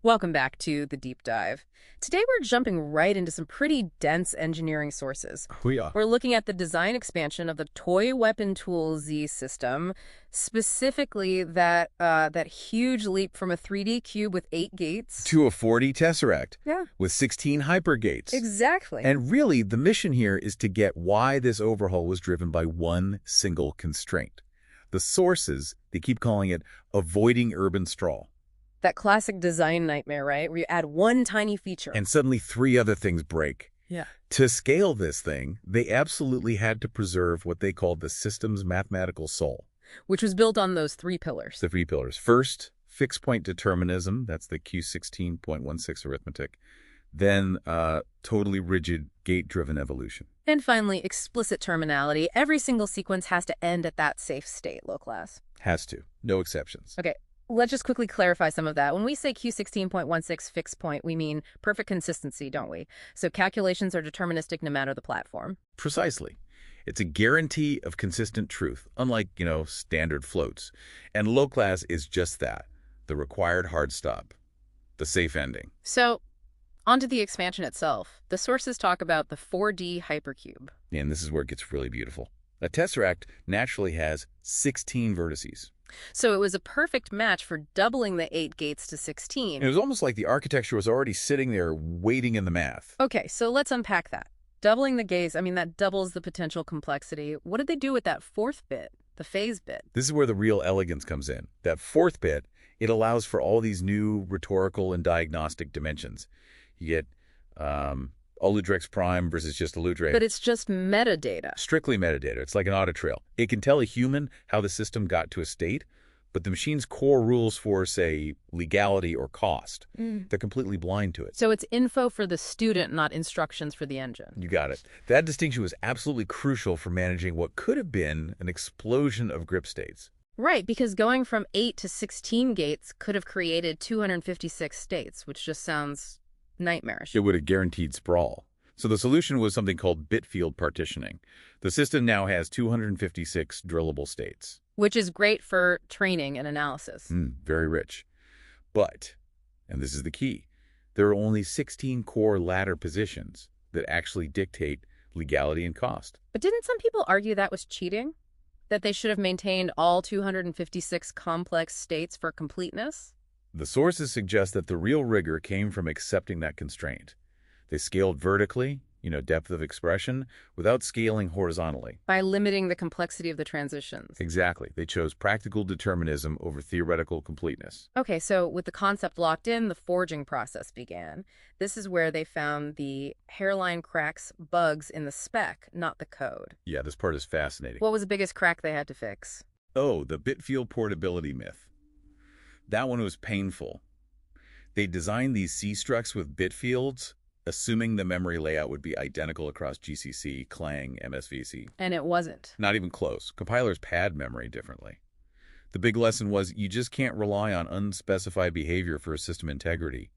Welcome back to the deep dive. Today we're jumping right into some pretty dense engineering sources. We are. We're looking at the design expansion of the toy weapon tool Z system, specifically that huge leap from a 3D cube with 8 gates To a 4D Tesseract. Yeah. With 16 hypergates. Exactly. And really, the mission here is to get why this overhaul was driven by one single constraint. The sources, they keep calling it avoiding urban sprawl. That classic design nightmare, right? Where you add one tiny feature. And suddenly 3 other things break. Yeah. To scale this thing, they absolutely had to preserve what they called the system's mathematical soul. Which was built on those 3 pillars. The 3 pillars. First, fixed point determinism. That's the Q16.16 arithmetic. Then totally rigid gate-driven evolution. And finally, explicit terminality. Every single sequence has to end at that safe state, low class. Has to. No exceptions. Okay. Let's just quickly clarify some of that. When we say Q16.16 fixed point, we mean perfect consistency, don't we? So calculations are deterministic no matter the platform. Precisely. It's a guarantee of consistent truth, unlike, standard floats. And low class is just that, the required hard stop, the safe ending. So, onto the expansion itself. The sources talk about the 4D hypercube. And this is where it gets really beautiful. A tesseract naturally has 16 vertices. So it was a perfect match for doubling the 8 gates to 16. It was almost like the architecture was already sitting there waiting in the math. Okay, so let's unpack that. Doubling the gates, that doubles the potential complexity. What did they do with that 4th bit, the phase bit? This is where the real elegance comes in. That 4th bit, it allows for all these new rhetorical and diagnostic dimensions. You get Oludrex prime versus just Oludre. But it's just metadata. Strictly metadata. It's like an audit trail. It can tell a human how the system got to a state, but the machine's core rules for, say, legality or cost, they're completely blind to it. So it's info for the student, not instructions for the engine. You got it. That distinction was absolutely crucial for managing what could have been an explosion of grip states. Right, because going from 8 to 16 gates could have created 256 states, which just sounds nightmarish. It would have guaranteed sprawl. So the solution was something called bit field partitioning. The system now has 256 drillable states. Which is great for training and analysis. Very rich. But, and this is the key, there are only 16 core ladder positions that actually dictate legality and cost. But didn't some people argue that was cheating? That they should have maintained all 256 complex states for completeness? The sources suggest that the real rigor came from accepting that constraint. They scaled vertically, depth of expression, without scaling horizontally. By limiting the complexity of the transitions. Exactly. They chose practical determinism over theoretical completeness. Okay, so with the concept locked in, the forging process began. This is where they found the hairline cracks bugs in the spec, not the code. Yeah, this part is fascinating. What was the biggest crack they had to fix? Oh, the bit field portability myth. That one was painful. They designed these C-structs with bit fields, assuming the memory layout would be identical across GCC, Clang, MSVC. And it wasn't. Not even close. Compilers pad memory differently. The big lesson was you just can't rely on unspecified behavior for system integrity.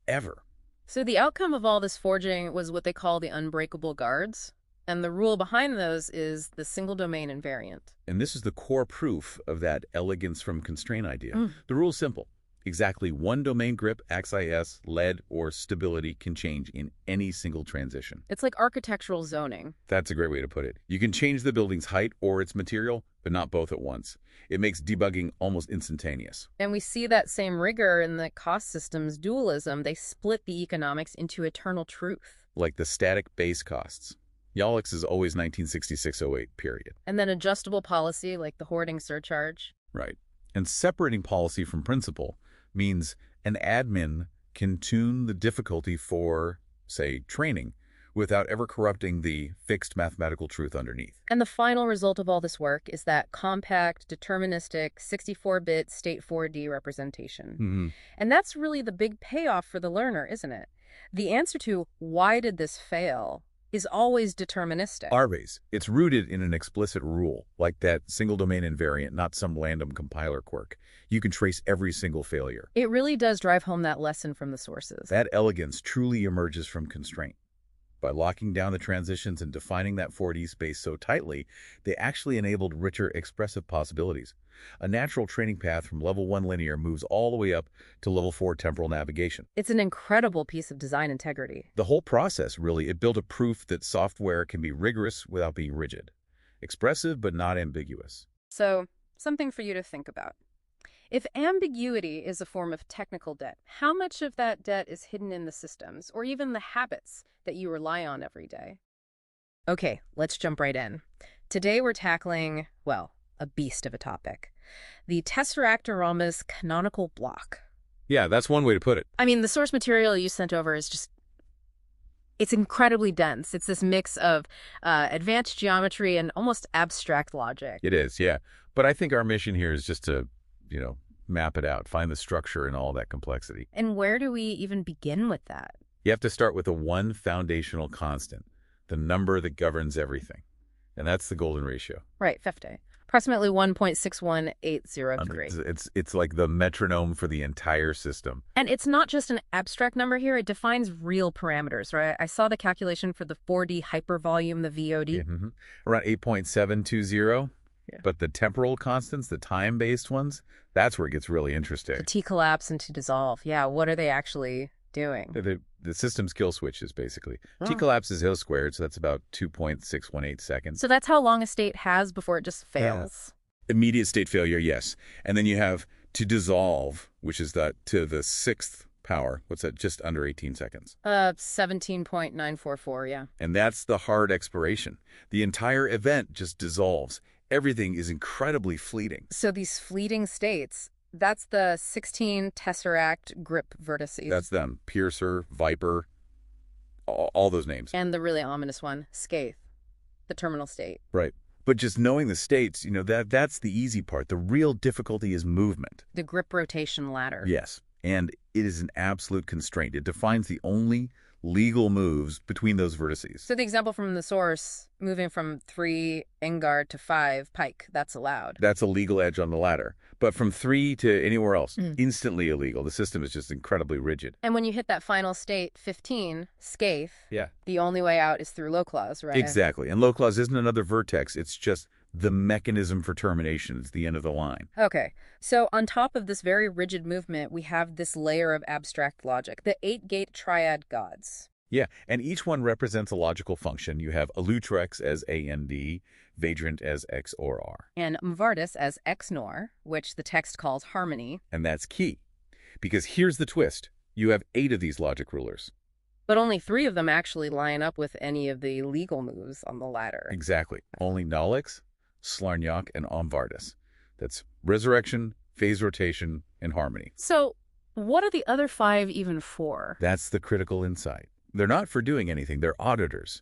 Ever. So the outcome of all this forging was what they call the unbreakable guards. And the rule behind those is the single domain invariant. And this is the core proof of that elegance from constraint idea. The rule's simple. Exactly one domain grip, XIS, lead, or stability can change in any single transition. It's like architectural zoning. That's a great way to put it. You can change the building's height or its material, but not both at once. It makes debugging almost instantaneous. And we see that same rigor in the cost systems dualism. They split the economics into eternal truth. Like the static base costs. YALX is always 1966-08, period. And then adjustable policy, like the hoarding surcharge. Right. And separating policy from principle means an admin can tune the difficulty for, say, training without ever corrupting the fixed mathematical truth underneath. And the final result of all this work is that compact, deterministic, 64-bit state 4D representation. And that's really the big payoff for the learner, isn't it? The answer to why did this fail is always deterministic. Always. It's rooted in an explicit rule, like that single domain invariant, not some random compiler quirk. You can trace every single failure. It really does drive home that lesson from the sources. That elegance truly emerges from constraint. By locking down the transitions and defining that 4D space so tightly, they actually enabled richer expressive possibilities. A natural training path from level 1 linear moves all the way up to level 4 temporal navigation. It's an incredible piece of design integrity. The whole process, really, it built a proof that software can be rigorous without being rigid. Expressive, but not ambiguous. So, something for you to think about. If ambiguity is a form of technical debt, how much of that debt is hidden in the systems, or even the habits that you rely on every day? Okay, let's jump right in. Today we're tackling, well, a beast of a topic. The TESSERACTFRHOMBUS canonical block. Yeah, that's one way to put it. I mean, the source material you sent over is just... it's incredibly dense. It's this mix of advanced geometry and almost abstract logic. It is, yeah. But I think our mission here is just to map it out, find the structure and all that complexity. And where do we even begin with that? You have to start with the one foundational constant, the number that governs everything. And that's the golden ratio. Right, 50. Approximately 1.61803. It's like the metronome for the entire system. And it's not just an abstract number here. It defines real parameters, right? I saw the calculation for the 4D hypervolume, the VOD. Yeah, around 8.720. Yeah. But the temporal constants, the time-based ones, that's where it gets really interesting. The T-collapse and T-dissolve. Yeah, what are they actually doing? The system's kill switches, basically. Oh. T-collapse is hill squared, so that's about 2.618 seconds. So that's how long a state has before it just fails? Yeah. Immediate state failure, yes. And then you have to dissolve, which is that to the 6th power. What's that? Just under 18 seconds. 17.944, yeah. And that's the hard expiration. The entire event just dissolves. Everything is incredibly fleeting. So these fleeting states, that's the 16 tesseract grip vertices. That's them. Piercer, Viper, all those names. And the really ominous one, Scathe, the terminal state. Right. But just knowing the states, that's the easy part. The real difficulty is movement. The grip rotation ladder. Yes. And it is an absolute constraint. It defines the only legal moves between those vertices. So the example from the source, moving from 3 Engard to 5 Pike, that's allowed. That's a legal edge on the ladder. But from 3 to anywhere else, instantly illegal. The system is just incredibly rigid. And when you hit that final state, 15, Scathe, yeah, the only way out is through low clause, right? Exactly. And low clause isn't another vertex. It's just the mechanism for termination. It's the end of the line. Okay. So on top of this very rigid movement, we have this layer of abstract logic, the 8-gate triad gods. Yeah, and each one represents a logical function. You have Alutrex as AND, Vadrant as XOR. And Mvardis as XNOR, which the text calls harmony. And that's key. Because here's the twist. You have 8 of these logic rulers. But only 3 of them actually line up with any of the legal moves on the ladder. Exactly. Only Nolix, Slarnyak, and Mvardis. That's resurrection, phase rotation, and harmony. So what are the other 5 even for? That's the critical insight. They're not for doing anything. They're auditors.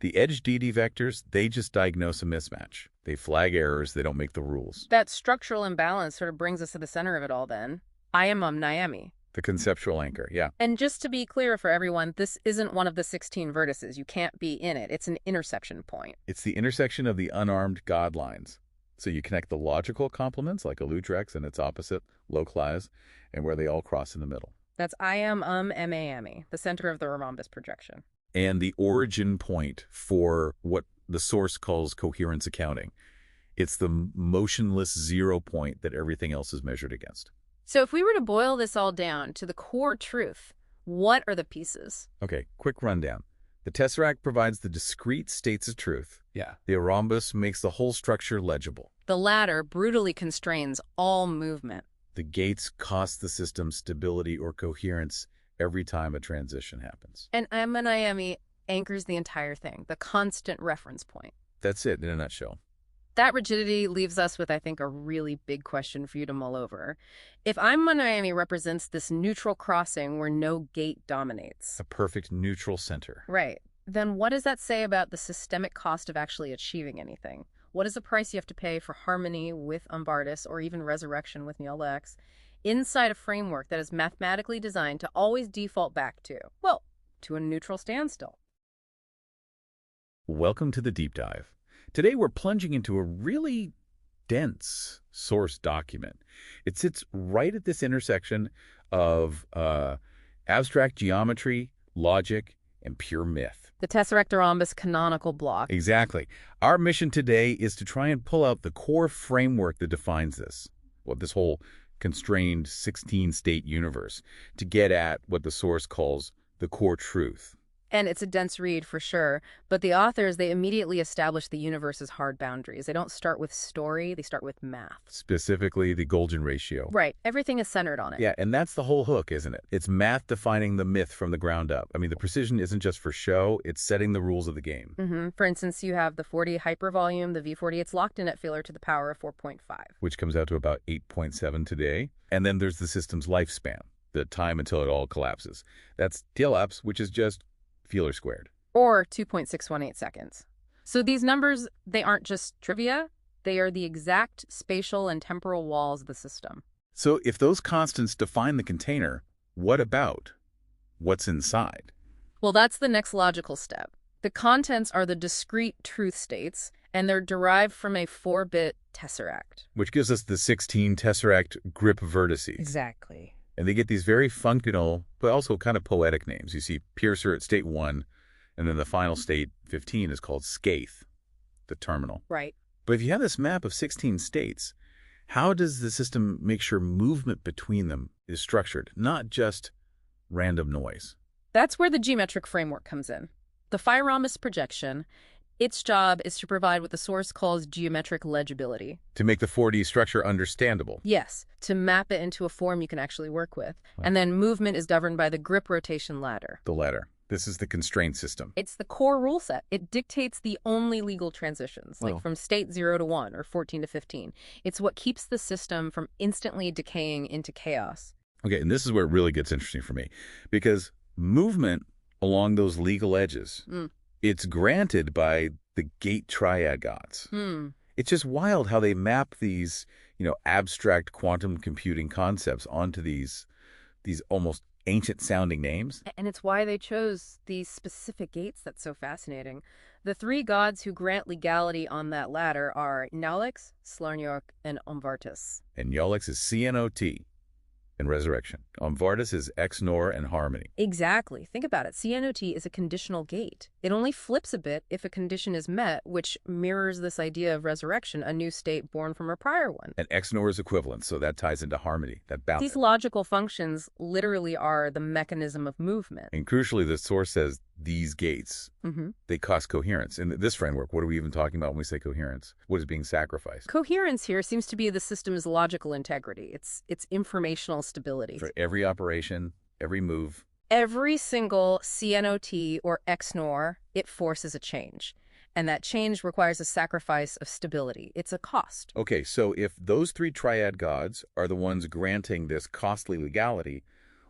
The edge DD vectors, they just diagnose a mismatch. They flag errors. They don't make the rules. That structural imbalance sort of brings us to the center of it all then. I am Niami. The conceptual anchor, yeah. And just to be clear for everyone, this isn't one of the 16 vertices. You can't be in it. It's an intersection point. It's the intersection of the unarmed god lines. So you connect the logical complements like Alutrex and its opposite, Loclize, and where they all cross in the middle. That's I am MAME, the center of the rhombus projection. And the origin point for what the source calls coherence accounting. It's the motionless 0 point that everything else is measured against. So if we were to boil this all down to the core truth, what are the pieces? Okay, quick rundown. The tesseract provides the discrete states of truth. Yeah. The rhombus makes the whole structure legible. The latter brutally constrains all movement. The gates cost the system stability or coherence every time a transition happens. And Niami anchors the entire thing, the constant reference point. That's it in a nutshell. That rigidity leaves us with, I think, a really big question for you to mull over. If Niami represents this neutral crossing where no gate dominates. A perfect neutral center. Right. Then what does that say about the systemic cost of actually achieving anything? What is the price you have to pay for harmony with Mvardis or even resurrection with Neolix inside a framework that is mathematically designed to always default back to, well, to a neutral standstill? Welcome to the deep dive. Today we're plunging into a really dense source document. It sits right at this intersection of abstract geometry, logic, and pure myth. The TESSERACTFRHOMBUS canonical block. Exactly. Our mission today is to try and pull out the core framework that defines this, this whole constrained 16-state universe, to get at what the source calls the core truth. And it's a dense read for sure, but the authors, they immediately establish the universe's hard boundaries. They don't start with story, they start with math. Specifically, the Golgi ratio. Right. Everything is centered on it. Yeah, and that's the whole hook, isn't it? It's math defining the myth from the ground up. I mean, the precision isn't just for show, it's setting the rules of the game. For instance, you have the 4D hypervolume, the V40, it's locked in at failure to the power of 4.5. Which comes out to about 8.7 today. And then there's the system's lifespan, the time until it all collapses. That's TLAPS, which is just Feeler squared. Or 2.618 seconds. So these numbers, they aren't just trivia, they are the exact spatial and temporal walls of the system. So if those constants define the container, what about what's inside? Well, that's the next logical step. The contents are the discrete truth states, and they're derived from a 4-bit tesseract. Which gives us the 16 tesseract grip vertices. Exactly. And they get these very functional, but also kind of poetic names. You see Piercer at state 1, and then the final state, 15, is called Skaith, the terminal. Right. But if you have this map of 16 states, how does the system make sure movement between them is structured, not just random noise? That's where the geometric framework comes in. The HEXFBIN projection, its job is to provide what the source calls geometric legibility. To make the 4D structure understandable. Yes, to map it into a form you can actually work with. And then movement is governed by the grip rotation ladder. The ladder. This is the constraint system. It's the core rule set. It dictates the only legal transitions, like from state 0 to 1 or 14 to 15. It's what keeps the system from instantly decaying into chaos. Okay, and this is where it really gets interesting for me, because movement along those legal edges, it's granted by the gate triad gods. It's just wild how they map these, abstract quantum computing concepts onto these almost ancient-sounding names. And it's why they chose these specific gates that's so fascinating. The 3 gods who grant legality on that ladder are Nyalex, Slarniok, and Omvartis. And Nyalex is CNOT. And resurrection. Omvartis is XNOR and harmony. Exactly. Think about it. CNOT is a conditional gate. It only flips a bit if a condition is met, which mirrors this idea of resurrection, a new state born from a prior one. And XNOR is equivalent, so that ties into harmony, that balance. These logical functions literally are the mechanism of movement. And crucially, the source says these gates, they cost coherence. In this framework, what are we even talking about when we say coherence? What is being sacrificed? Coherence here seems to be the system's logical integrity. It's informational stability. For every operation, every move. Every single CNOT or XNOR, it forces a change. And that change requires a sacrifice of stability. It's a cost. Okay, so if those 3 triad gods are the ones granting this costly legality,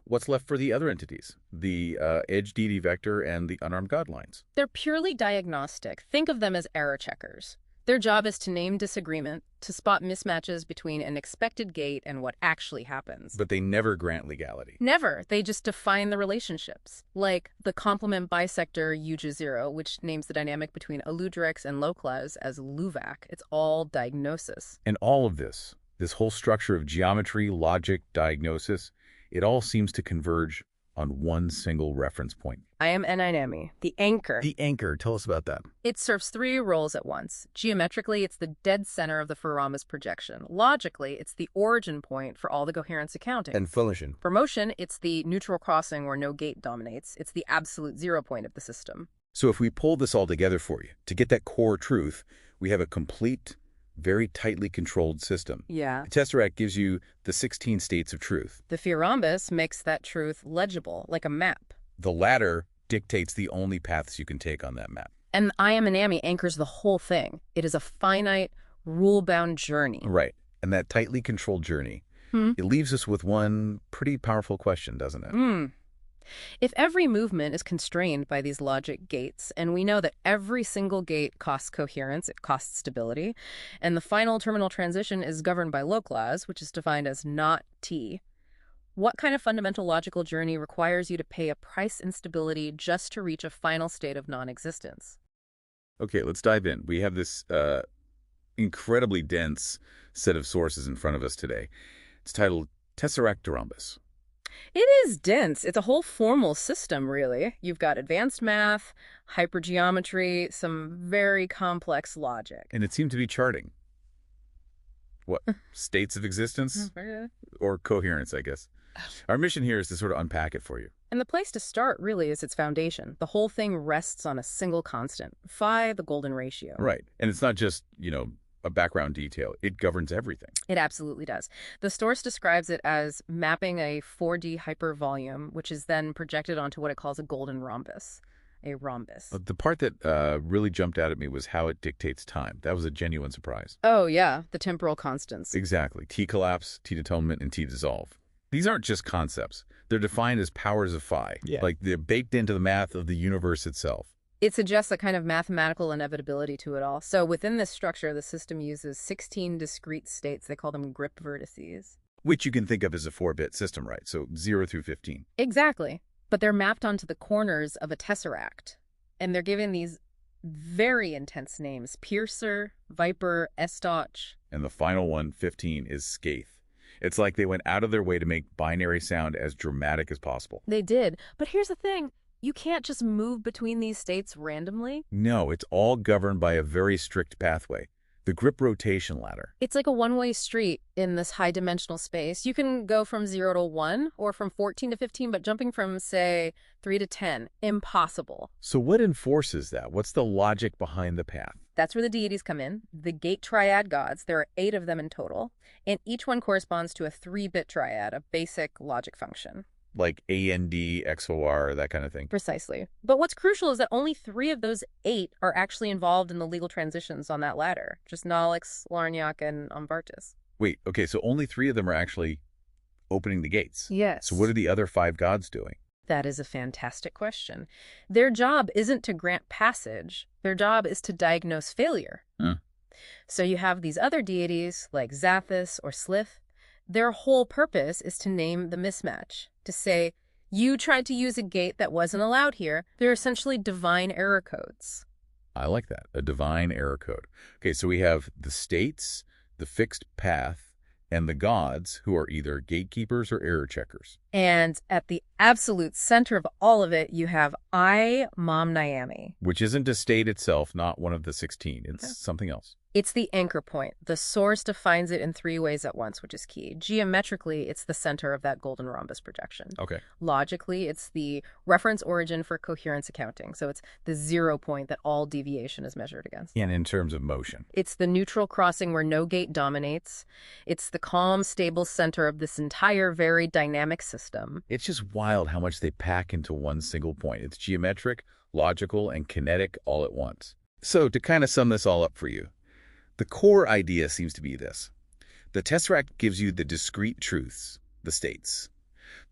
what's left for the other entities, the edge DD vector and the unarmed god lines? They're purely diagnostic. Think of them as error checkers. Their job is to name disagreement, to spot mismatches between an expected gate and what actually happens. But they never grant legality. Never. They just define the relationships. Like the complement bisector UJ0, which names the dynamic between Aludrex and Loclaz as Luvac. It's all diagnosis. And all of this whole structure of geometry, logic, diagnosis, it all seems to converge on one single reference point. I am Enynami, the anchor. The anchor. Tell us about that. It serves 3 roles at once. Geometrically, it's the dead center of the HEXFBIN projection. Logically, it's the origin point for all the coherence accounting. And function. For motion, it's the neutral crossing where no gate dominates. It's the absolute 0 point of the system. So if we pull this all together for you, to get that core truth, we have a complete, very tightly controlled system. Yeah. The Tesseract gives you the 16 states of truth. The HEXFBIN makes that truth legible, like a map. The ladder dictates the only paths you can take on that map. And I am Enynami anchors the whole thing. It is a finite, rule-bound journey. Right. And that tightly controlled journey, it leaves us with one pretty powerful question, doesn't it? If every movement is constrained by these logic gates, and we know that every single gate costs coherence, it costs stability, and the final terminal transition is governed by Loclaz, which is defined as not T, what kind of fundamental logical journey requires you to pay a price in stability just to reach a final state of non-existence? Okay, let's dive in. We have this incredibly dense set of sources in front of us today. It's titled TESSERACTFRHOMBUS. It is dense. It's a whole formal system, really. You've got advanced math, hypergeometry, some very complex logic. And it seemed to be charting. What? States of existence? Or coherence, I guess. Our mission here is to sort of unpack it for you. And the place to start, really, is its foundation. The whole thing rests on a single constant, phi, the golden ratio. Right. And it's not just, a background detail. It governs everything. It absolutely does. The source describes it as mapping a 4D hypervolume, which is then projected onto what it calls a golden rhombus. A rhombus. The part that really jumped out at me was how it dictates time. That was a genuine surprise. Oh, yeah. The temporal constants. Exactly. T-collapse, T-atonement, and T-dissolve. These aren't just concepts. They're defined as powers of phi. Yeah. Like they're baked into the math of the universe itself. It suggests a kind of mathematical inevitability to it all. So within this structure, the system uses 16 discrete states. They call them grip vertices. Which you can think of as a 4-bit system, right? So 0 through 15. Exactly. But they're mapped onto the corners of a tesseract. And they're given these very intense names: Piercer, Viper, Estoch. And the final one, 15, is Skaith. It's like they went out of their way to make binary sound as dramatic as possible. They did. But here's the thing. You can't just move between these states randomly. No, it's all governed by a very strict pathway. The grip rotation ladder. It's like a one-way street in this high-dimensional space. You can go from 0 to 1 or from 14 to 15, but jumping from, say, 3 to 10, impossible. So what enforces that? What's the logic behind the path? That's where the deities come in. The gate triad gods, there are 8 of them in total, and each one corresponds to a 3-bit triad, a basic logic function. Like AND, XOR, that kind of thing. Precisely. But what's crucial is that only 3 of those 8 are actually involved in the legal transitions on that ladder. Just Nolix, Larniak, and Amvartis. Wait, okay, so only 3 of them are actually opening the gates. Yes. So what are the other 5 gods doing? That is a fantastic question. Their job isn't to grant passage. Their job is to diagnose failure. So you have these other deities like Zathis or Slith. Their whole purpose is to name the mismatch, to say, you tried to use a gate that wasn't allowed here. They're essentially divine error codes. I like that, a divine error code. Okay, so we have the states, the fixed path, and the gods, who are either gatekeepers or error checkers. And at the absolute center of all of it, you have Mom Nyami. Which isn't a state itself, not one of the 16. It's something else. It's the anchor point. The source defines it in 3 ways at once, which is key. Geometrically, it's the center of that golden rhombus projection. Okay. Logically, it's the reference origin for coherence accounting. So it's the 0 point that all deviation is measured against. And in terms of motion. It's the neutral crossing where no gate dominates. It's the calm, stable center of this entire very dynamic system. It's just wild how much they pack into one single point. It's geometric, logical, and kinetic all at once. So to kind of sum this all up for you, the core idea seems to be this. The tesseract gives you the discrete truths, the states.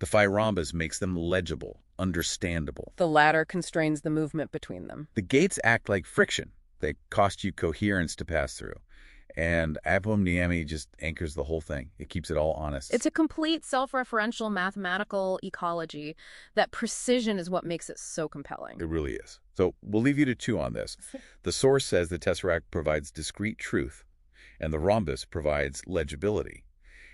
The phi rhombus makes them legible, understandable. The latter constrains the movement between them. The gates act like friction. They cost you coherence to pass through. And Nyami just anchors the whole thing. It keeps it all honest. It's a complete self-referential mathematical ecology. That precision is what makes it so compelling. It really is. So we'll leave you to chew on this. The source says the tesseract provides discrete truth, and the rhombus provides legibility,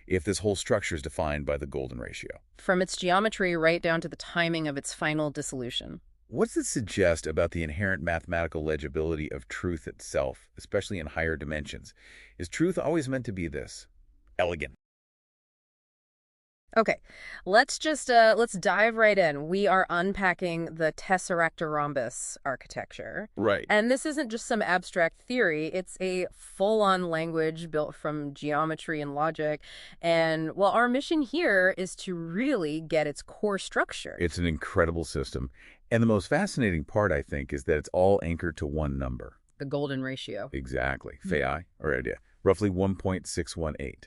if this whole structure is defined by the golden ratio. From its geometry right down to the timing of its final dissolution. What does it suggest about the inherent mathematical legibility of truth itself, especially in higher dimensions? Is truth always meant to be this? Elegant. Okay, let's dive right in. We are unpacking the TESSERACTFRHOMBUS architecture. Right. And this isn't just some abstract theory. It's a full-on language built from geometry and logic. And, well, our mission here is to really get its core structure. It's an incredible system. And the most fascinating part, I think, is that it's all anchored to one number. The golden ratio. Exactly. Phi, or idea. Roughly 1.618.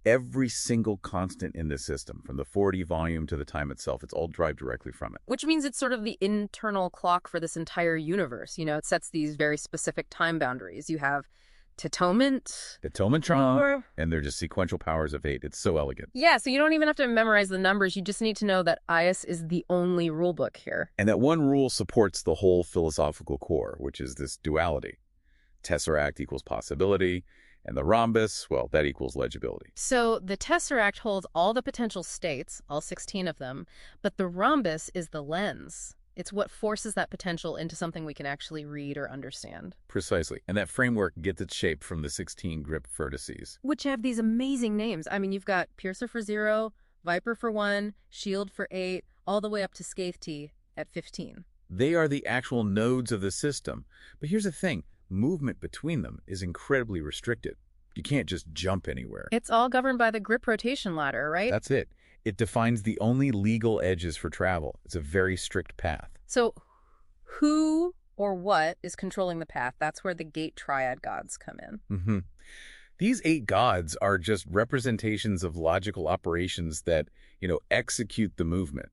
Every single constant in this system, from the 4D volume to the time itself, it's all derived directly from it. Which means it's sort of the internal clock for this entire universe. You know, it sets these very specific time boundaries. You have Tetoment. And they're just sequential powers of 8. It's so elegant. Yeah, so you don't even have to memorize the numbers. You just need to know that IS is the only rule book here. And that one rule supports the whole philosophical core, which is this duality. Tesseract equals possibility, And the rhombus, well, that equals legibility. So the tesseract holds all the potential states, all 16 of them, but the rhombus is the lens. It's what forces that potential into something we can actually read or understand. Precisely. And that framework gets its shape from the 16 grip vertices. Which have these amazing names. I mean, you've got Piercer for 0, Viper for 1, Shield for 8, all the way up to Scathe at 15. They are the actual nodes of the system. But here's the thing. Movement between them is incredibly restricted. You can't just jump anywhere. It's all governed by the grip rotation ladder, right? That's it. It defines the only legal edges for travel. It's a very strict path. So who or what is controlling the path? That's where the gate triad gods come in. These 8 gods are just representations of logical operations that, execute the movement.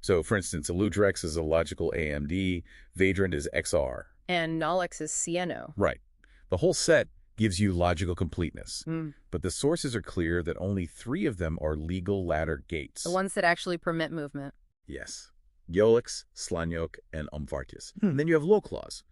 So, for instance, Eludrex is a logical AMD, Vadrant is XR. And Nolex is Cieno. Right. The whole set gives you logical completeness. But the sources are clear that only 3 of them are legal ladder gates. The ones that actually permit movement. Yes. Yolix, Slanyok, and Umvartis. Then you have Loclaws.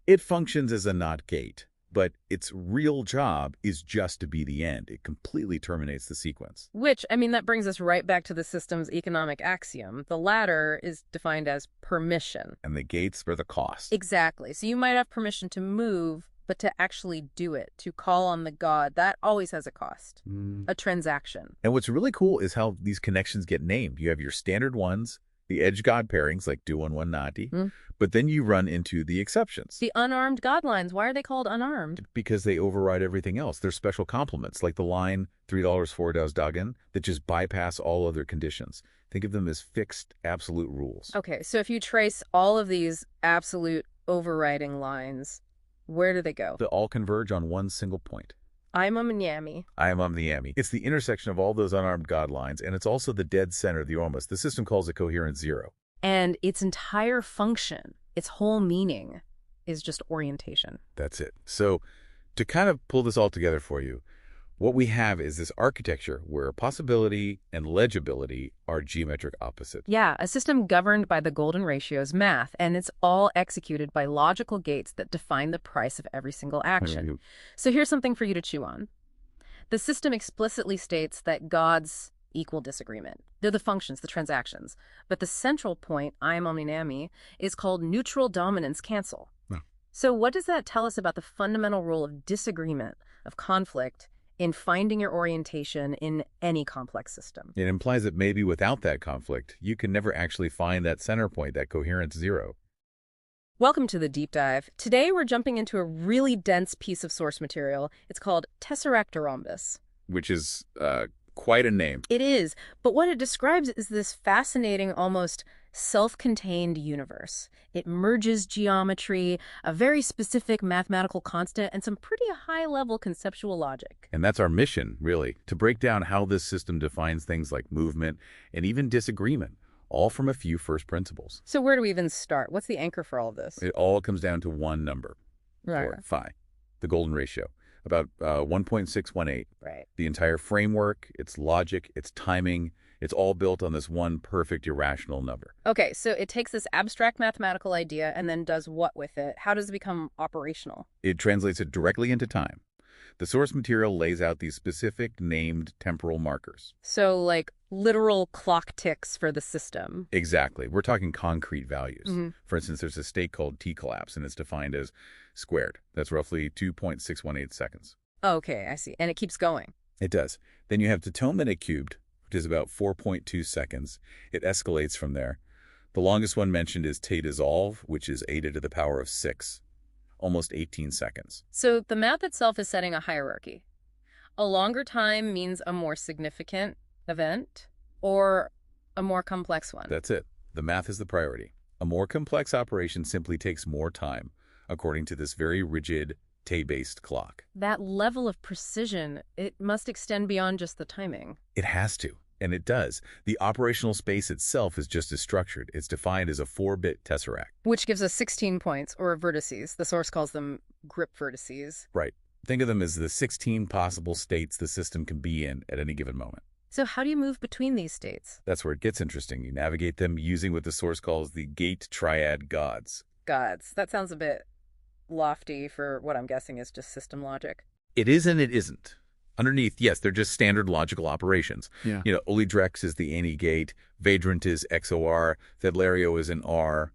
It functions as a not gate, but its real job is just to be the end. It completely terminates the sequence. Which, I mean, that brings us right back to the system's economic axiom. The ladder is defined as permission. And the gates are the cost. Exactly. So you might have permission to move, but to actually do it, to call on the god, that always has a cost, a transaction. And what's really cool is how these connections get named. You have your standard ones, the edge god pairings like Du-1-1 Nati, but then you run into the exceptions. The unarmed god lines, why are they called unarmed? Because they override everything else. They're special complements, like the line $3 for Das Dagen, that just bypass all other conditions. Think of them as fixed, absolute rules. Okay, so if you trace all of these absolute overriding lines, where do they go? They all converge on one single point. I'm a Mnyami. I am Omniami. It's the intersection of all those unarmed god lines, and it's also the dead center of the Ormus. The system calls it coherent 0. And its entire function, its whole meaning, is just orientation. That's it. So to kind of pull this all together for you, what we have is this architecture where possibility and legibility are geometric opposites. Yeah, a system governed by the golden ratios math, and it's all executed by logical gates that define the price of every single action. So here's something for you to chew on. The system explicitly states that gods equal disagreement. They're the functions, the transactions. But the central point, I am Omninami, is called neutral dominance cancel. So what does that tell us about the fundamental role of disagreement, of conflict, in finding your orientation in any complex system? It implies that maybe without that conflict, you can never actually find that center point, that coherence 0. Welcome to the deep dive. Today we're jumping into a really dense piece of source material. It's called TESSERACTFRHOMBUS. Which is quite a name. It is, but what it describes is this fascinating, almost self-contained universe. It merges geometry, a very specific mathematical constant, and some pretty high-level conceptual logic. And that's our mission, really, to break down how this system defines things like movement and even disagreement, all from a few first principles. So where do we even start? What's the anchor for all of this? It all comes down to one number, or phi, the golden ratio, about 1.618. Right. The entire framework, its logic, its timing, it's all built on this one perfect irrational number. Okay, so it takes this abstract mathematical idea and then does what with it? How does it become operational? It translates it directly into time. The source material lays out these specific named temporal markers. So like literal clock ticks for the system. Exactly. We're talking concrete values. For instance, there's a state called T-collapse, and it's defined as squared. That's roughly 2.618 seconds. Okay, I see. And it keeps going. It does. Then you have Tatominate cubed, which is about 4.2 seconds. It escalates from there. The longest one mentioned is T-dissolve, which is 8 to the power of 6, almost 18 seconds. So the math itself is setting a hierarchy. A longer time means a more significant event or a more complex one. That's it. The math is the priority. A more complex operation simply takes more time, according to this very rigid T-based clock. That level of precision, it must extend beyond just the timing. It has to, and it does. The operational space itself is just as structured. It's defined as a 4-bit tesseract. Which gives us 16 points, or vertices. The source calls them grip vertices. Right. Think of them as the 16 possible states the system can be in at any given moment. So how do you move between these states? That's where it gets interesting. You navigate them using what the source calls the gate triad gods. Gods. That sounds a bit lofty for what I'm guessing is just system logic. It is and it isn't. Underneath, yes, they're just standard logical operations. Yeah. Olydrex is the ANI gate, Vadrant is XOR, Thedlario is an R.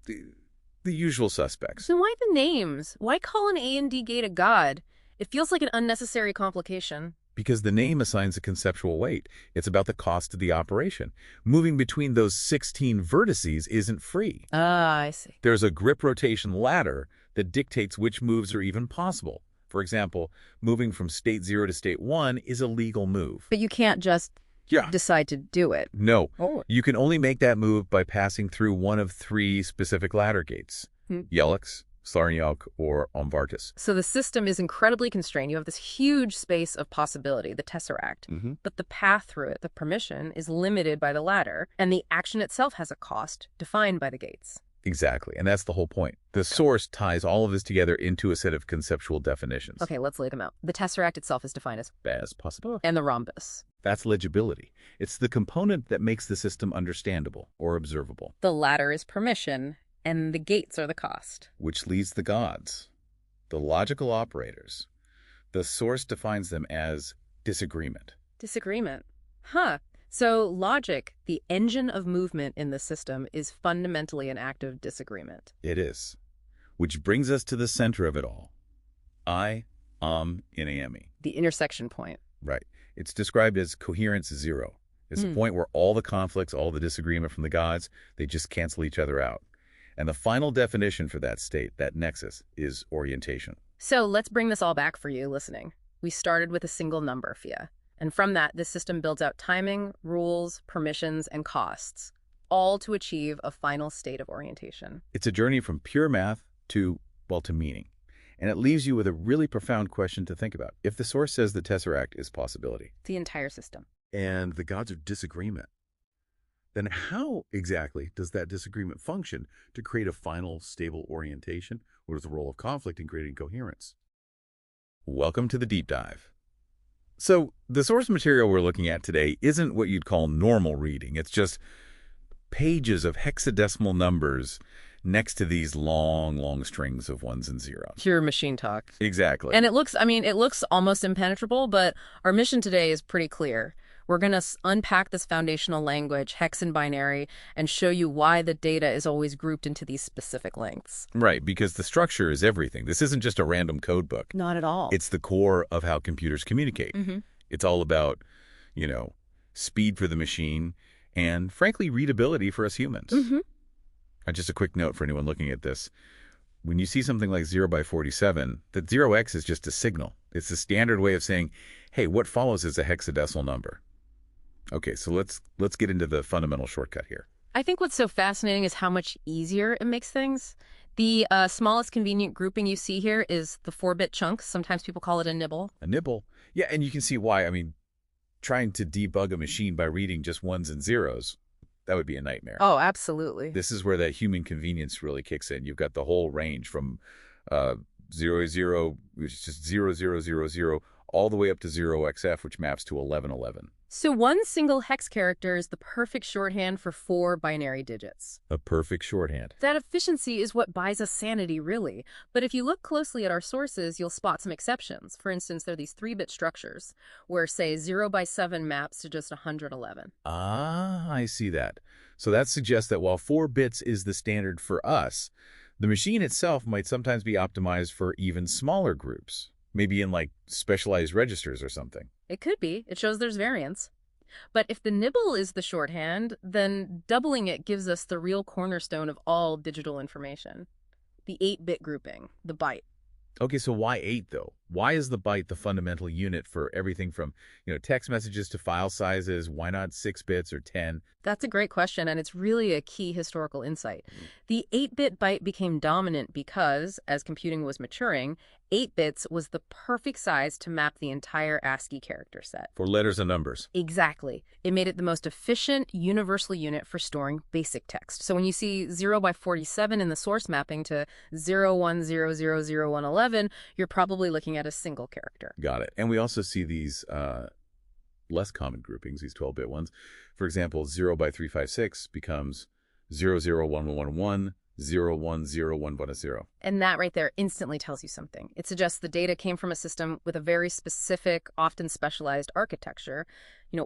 The usual suspects. So why the names? Why call an A and D gate a god? It feels like an unnecessary complication. Because the name assigns a conceptual weight. It's about the cost of the operation. Moving between those 16 vertices isn't free. Ah, I see. There's a grip rotation ladder that dictates which moves are even possible. For example, moving from state 0 to state 1 is a legal move. But you can't just decide to do it. No. Oh. You can only make that move by passing through one of 3 specific ladder gates. Yelix, Slarniok, or Omvartis. So the system is incredibly constrained. You have this huge space of possibility, the tesseract. But the path through it, the permission, is limited by the ladder, and the action itself has a cost defined by the gates. Exactly, and that's the whole point. The source ties all of this together into a set of conceptual definitions. Okay, let's lay them out. The tesseract itself is defined as possible. and the rhombus. That's legibility. It's the component that makes the system understandable or observable. The ladder is permission, and the gates are the cost. Which leads the gods, the logical operators. The source defines them as disagreement. Disagreement. Huh. So logic, the engine of movement in the system, is fundamentally an act of disagreement. It is. Which brings us to the center of it all. Inami. The intersection point. Right. It's described as coherence 0. It's a point where all the conflicts, all the disagreement from the gods, they just cancel each other out. And the final definition for that state, that nexus, is orientation. So let's bring this all back for you listening. We started with a single number, Fia. And from that, this system builds out timing, rules, permissions, and costs, all to achieve a final state of orientation. It's a journey from pure math to meaning. And it leaves you with a really profound question to think about. If the source says the tesseract is possibility, The entire system. and the gods are disagreement, then how exactly does that disagreement function to create a final stable orientation? What is the role of conflict in creating coherence? Welcome to the deep dive. So the source material we're looking at today isn't what you'd call normal reading. It's just pages of hexadecimal numbers next to these long strings of ones and zeros. Pure machine talk. Exactly. And it looks almost impenetrable, but our mission today is pretty clear. We're going to unpack this foundational language, hex and binary, and show you why the data is always grouped into these specific lengths. Right, because the structure is everything. This isn't just a random code book. Not at all. It's the core of how computers communicate. It's all about, speed for the machine and, frankly, readability for us humans. Just a quick note for anyone looking at this. When you see something like 0 by 47, that 0x is just a signal. It's the standard way of saying, hey, what follows is a hexadecimal number. Okay, so let's get into the fundamental shortcut here. I think what's so fascinating is how much easier it makes things. The smallest convenient grouping you see here is the 4-bit chunk. Sometimes people call it a nibble. A nibble. Yeah, and you can see why. I mean, trying to debug a machine by reading just ones and zeros, that would be a nightmare. Oh, absolutely. This is where that human convenience really kicks in. You've got the whole range from 0, which is just 0, 0, 0, 0, all the way up to 0xf, which maps to 1111. So one single hex character is the perfect shorthand for 4 binary digits. A perfect shorthand. That efficiency is what buys us sanity, really. But if you look closely at our sources, you'll spot some exceptions. For instance, there are these 3-bit structures where, say, 0 by 7 maps to just 111. Ah, I see that. So that suggests that while 4 bits is the standard for us, the machine itself might sometimes be optimized for even smaller groups, maybe in like specialized registers or something. It could be. It shows there's variance. But if the nibble is the shorthand, then doubling it gives us the real cornerstone of all digital information. The 8-bit grouping, the byte. Okay, so why 8, though? Why is the byte the fundamental unit for everything from, text messages to file sizes? Why not 6 bits or 10? That's a great question, and it's really a key historical insight. The 8-bit byte became dominant because, as computing was maturing, 8 bits was the perfect size to map the entire ASCII character set. For letters and numbers. Exactly. It made it the most efficient universal unit for storing basic text. So when you see 0 by 47 in the source mapping to 01000111, you're probably looking at a single character. Got it. And we also see these less common groupings, these 12-bit ones. For example, 0 by 356 becomes 001111, 010110. And that right there instantly tells you something. It suggests the data came from a system with a very specific, often specialized architecture.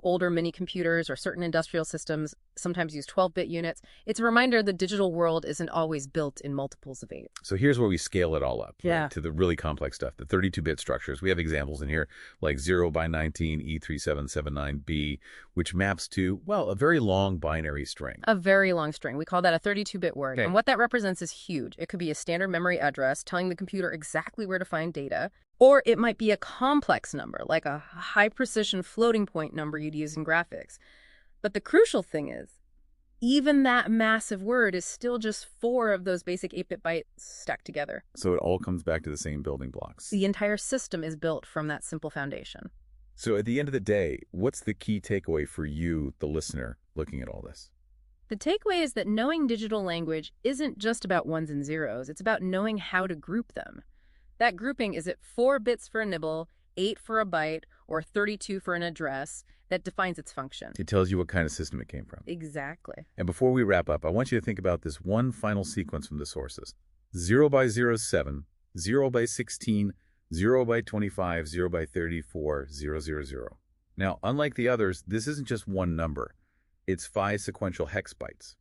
Older mini computers or certain industrial systems sometimes use 12-bit units. It's a reminder the digital world isn't always built in multiples of 8. So here's where we scale it all up, Yeah, right, to the really complex stuff, the 32-bit structures. We have examples in here like 0 by 19 E3779B, which maps to, well, a very long binary string. a very long string. We call that a 32-bit word. Okay. And what that represents is huge. It could be a standard memory address telling the computer exactly where to find data, or it might be a complex number, like a high-precision floating point number you'd use in graphics. But the crucial thing is, even that massive word is still just 4 of those basic 8-bit bytes stacked together. So it all comes back to the same building blocks. The entire system is built from that simple foundation. So at the end of the day, what's the key takeaway for you, the listener, looking at all this? The takeaway is that knowing digital language isn't just about ones and zeros. It's about knowing how to group them. That grouping is at 4 bits for a nibble, 8 for a byte, or 32 for an address that defines its function. It tells you what kind of system it came from. Exactly. And before we wrap up, I want you to think about this one final sequence from the sources. 0 by 07, 0 by 16, 0 by 25, 0 by 34, 0, 0, 0. Now, unlike the others, this isn't just one number. It's 5 sequential hex bytes.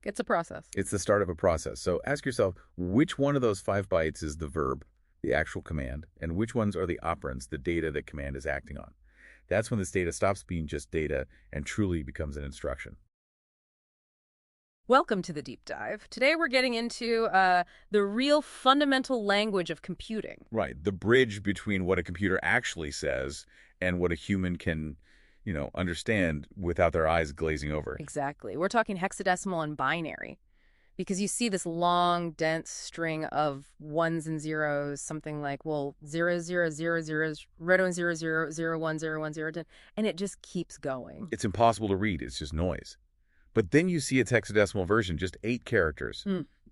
It's a process. It's the start of a process. So ask yourself, which one of those 5 bytes is the verb, the actual command, and which ones are the operands, the data that command is acting on? That's when this data stops being just data and truly becomes an instruction. Welcome to the deep dive. Today we're getting into the real fundamental language of computing. Right, the bridge between what a computer actually says and what a human can, understand without their eyes glazing over. Exactly. We're talking hexadecimal and binary. Because you see this long, dense string of ones and zeros, something like, 0, 0, 0, 0, red one, 0, 0, 0, 1, 0, 1, 0, 10, and it just keeps going. It's impossible to read. It's just noise. But then you see its hexadecimal version, just 8 characters,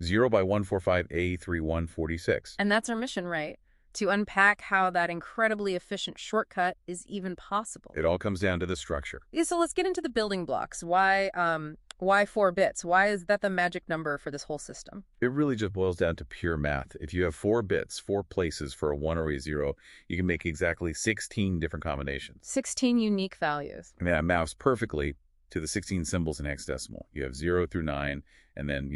0 by 145A3146. And that's our mission, right? To unpack how that incredibly efficient shortcut is even possible. It all comes down to the structure. Yeah, so let's get into the building blocks. Why 4 bits? Why is that the magic number for this whole system? It really just boils down to pure math. If you have 4 bits, 4 places for a 1 or a 0, you can make exactly 16 different combinations. 16 unique values. And that maps perfectly to the 16 symbols in hexadecimal. You have 0 through 9, and then,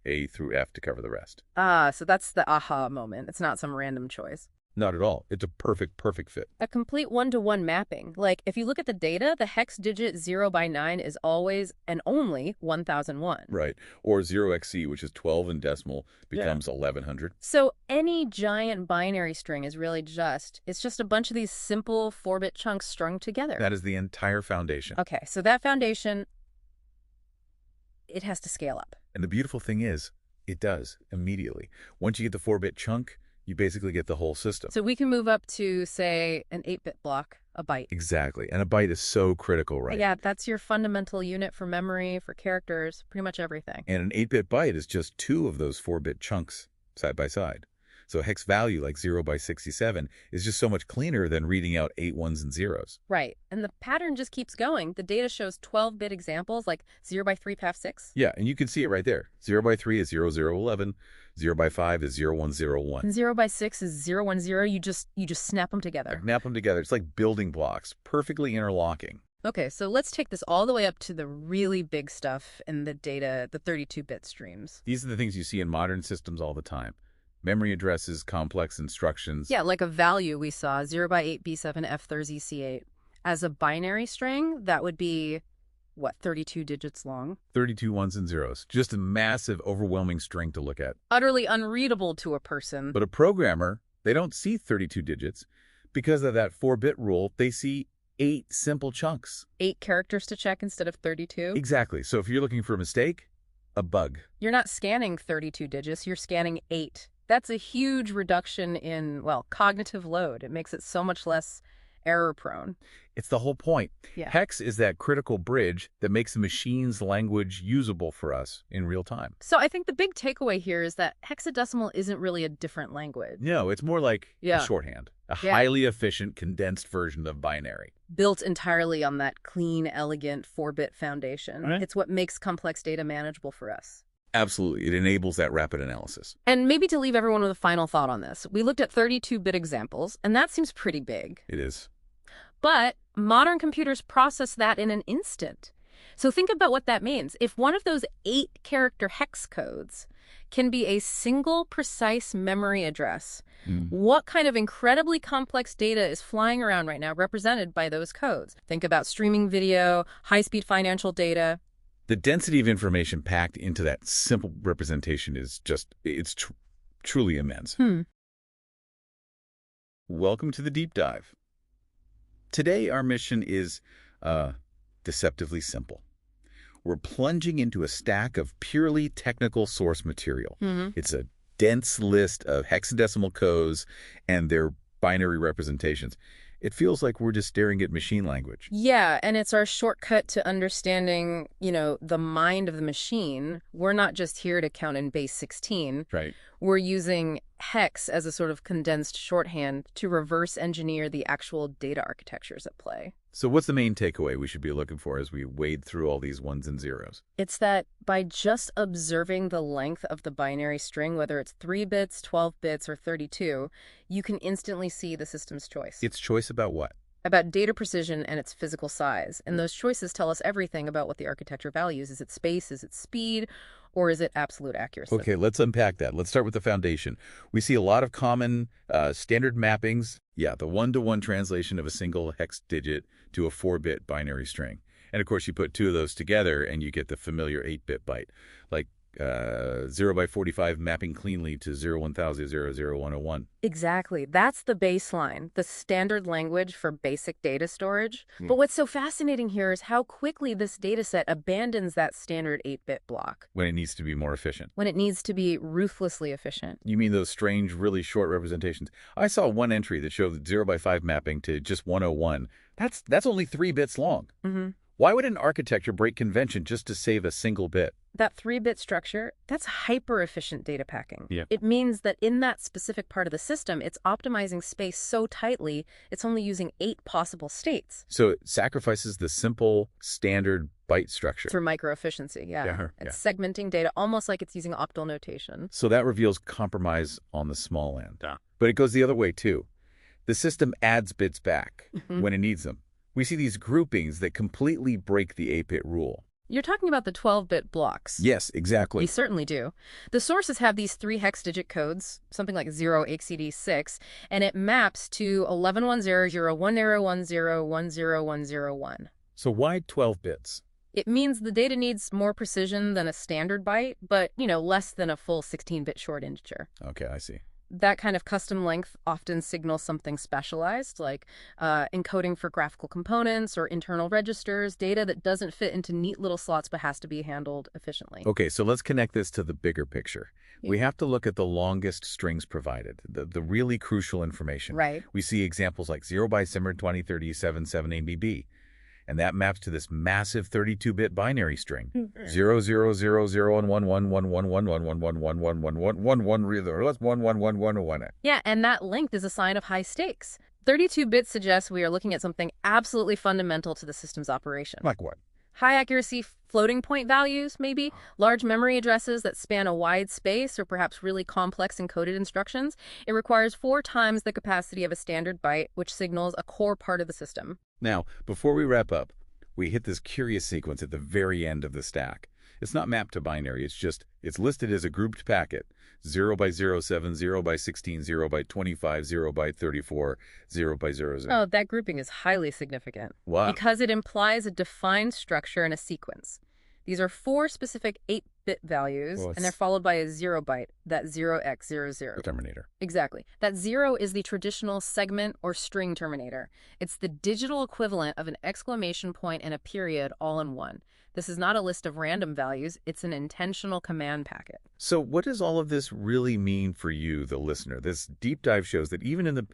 A through F to cover the rest. So that's the aha moment. It's not some random choice. Not at all. It's a perfect fit. A complete one-to-one mapping. Like, if you look at the data, the hex digit 0 by 9 is always and only 1001. Right. Or 0xc, which is 12 in decimal, becomes 1100. So any giant binary string is really it's just a bunch of these simple 4-bit chunks strung together. That is the entire foundation. Okay, so that foundation, it has to scale up. And the beautiful thing is, it does immediately. Once you get the 4-bit chunk, you basically get the whole system. So we can move up to, say, an 8-bit block, a byte. Exactly. And a byte is so critical, right? Yeah, that's your fundamental unit for memory, for characters, pretty much everything. And an 8-bit byte is just 2 of those 4-bit chunks side by side. So a hex value like 0 by 67 is just so much cleaner than reading out 8 ones and zeros. Right. And the pattern just keeps going. The data shows 12-bit examples like 0 by 3 PAF 6. Yeah, and you can see it right there. 0 by 3 is 0011. 0 by 5 is 0101. And 0 by 6 is 010. You just snap them together. Snap them together. It's like building blocks, perfectly interlocking. Okay, so let's take this all the way up to the really big stuff in the data, the 32-bit streams. These are the things you see in modern systems all the time. Memory addresses, complex instructions. Yeah, like a value we saw, 0 by 8 B7 F30 C8. As a binary string, that would be, 32 digits long? 32 ones and zeros. Just a massive, overwhelming string to look at. Utterly unreadable to a person. But a programmer, they don't see 32 digits. Because of that 4-bit rule, they see 8 simple chunks. 8 characters to check instead of 32? Exactly. So if you're looking for a mistake, a bug. You're not scanning 32 digits, you're scanning 8. That's a huge reduction in, cognitive load. It makes it so much less error-prone. It's the whole point. Yeah. Hex is that critical bridge that makes the machine's language usable for us in real time. So I think the big takeaway here is that hexadecimal isn't really a different language. No, it's more like a shorthand, a highly efficient, condensed version of binary. Built entirely on that clean, elegant 4-bit foundation. Right. It's what makes complex data manageable for us. Absolutely. It enables that rapid analysis. And maybe to leave everyone with a final thought on this, we looked at 32-bit examples, and that seems pretty big. It is. But modern computers process that in an instant. So think about what that means. If one of those 8-character hex codes can be a single precise memory address, what kind of incredibly complex data is flying around right now represented by those codes? Think about streaming video, high-speed financial data. The density of information packed into that simple representation is just, it's truly immense. Welcome to the deep dive. Today, our mission is deceptively simple. We're plunging into a stack of purely technical source material. It's a dense list of hexadecimal codes and their binary representations. It feels like we're just staring at machine language. Yeah, and it's our shortcut to understanding, the mind of the machine. We're not just here to count in base 16. Right. We're using hex as a sort of condensed shorthand to reverse engineer the actual data architectures at play. So what's the main takeaway we should be looking for as we wade through all these ones and zeros? It's that by just observing the length of the binary string, whether it's 3 bits, 12 bits, or 32, you can instantly see the system's choice. Its choice about what? About data precision and its physical size. And those choices tell us everything about what the architecture values. Is it space? Is it speed? Or is it absolute accuracy? Okay, let's unpack that. Let's start with the foundation. We see a lot of common standard mappings. Yeah, the one-to-one translation of a single hex digit to a 4-bit binary string. And of course, you put two of those together and you get the familiar 8-bit byte, like 0 by 45 mapping cleanly to 010000101. Exactly. That's the baseline, the standard language for basic data storage. But what's so fascinating here is how quickly this data set abandons that standard 8-bit block. When it needs to be more efficient. When it needs to be ruthlessly efficient. You mean those strange, really short representations? I saw one entry that showed 0 by 5 mapping to just 101. That's only 3 bits long. Why would an architecture break convention just to save a single bit? That 3-bit structure, that's hyper-efficient data packing. Yeah. It means that in that specific part of the system, it's optimizing space so tightly, it's only using 8 possible states. So it sacrifices the simple, standard byte structure. For micro-efficiency, yeah. It's segmenting data almost like it's using octal notation. So that reveals compromise on the small end. But it goes the other way, too. The system adds bits back when it needs them. We see these groupings that completely break the 8-bit rule. You're talking about the 12-bit blocks. Yes, exactly. We certainly do. The sources have these 3 hex-digit codes, something like 0xCD6, and it maps to 11100101010101. So why 12 bits? It means the data needs more precision than a standard byte, but, less than a full 16-bit short integer. Okay, I see. That kind of custom length often signals something specialized, like encoding for graphical components or internal registers, data that doesn't fit into neat little slots but has to be handled efficiently. Okay, so let's connect this to the bigger picture. Yeah. We have to look at the longest strings provided, the really crucial information. Right. We see examples like 0 by 203077 ABB. And that maps to this massive 32-bit binary string. 000011111111111111111111111. Yeah, and that length is a sign of high stakes. 32 bits suggests we are looking at something absolutely fundamental to the system's operation. Like what? High accuracy floating point values, maybe, large memory addresses that span a wide space, or perhaps really complex encoded instructions. It requires 4 times the capacity of a standard byte, which signals a core part of the system. Now, before we wrap up, we hit this curious sequence at the very end of the stack. It's not mapped to binary, it's listed as a grouped packet. 0 by 07, 0 by 16, 0 by 25, 0 by 34, 0 by 00. Oh, that grouping is highly significant. Wow. Because it implies a defined structure and a sequence. These are 4 specific 8-bit values, and they're followed by a 0 byte, that 0x00. Terminator. Exactly. That 0 is the traditional segment or string terminator. It's the digital equivalent of an exclamation point and a period all in one. This is not a list of random values. It's an intentional command packet. So what does all of this really mean for you, the listener? This deep dive shows that even in the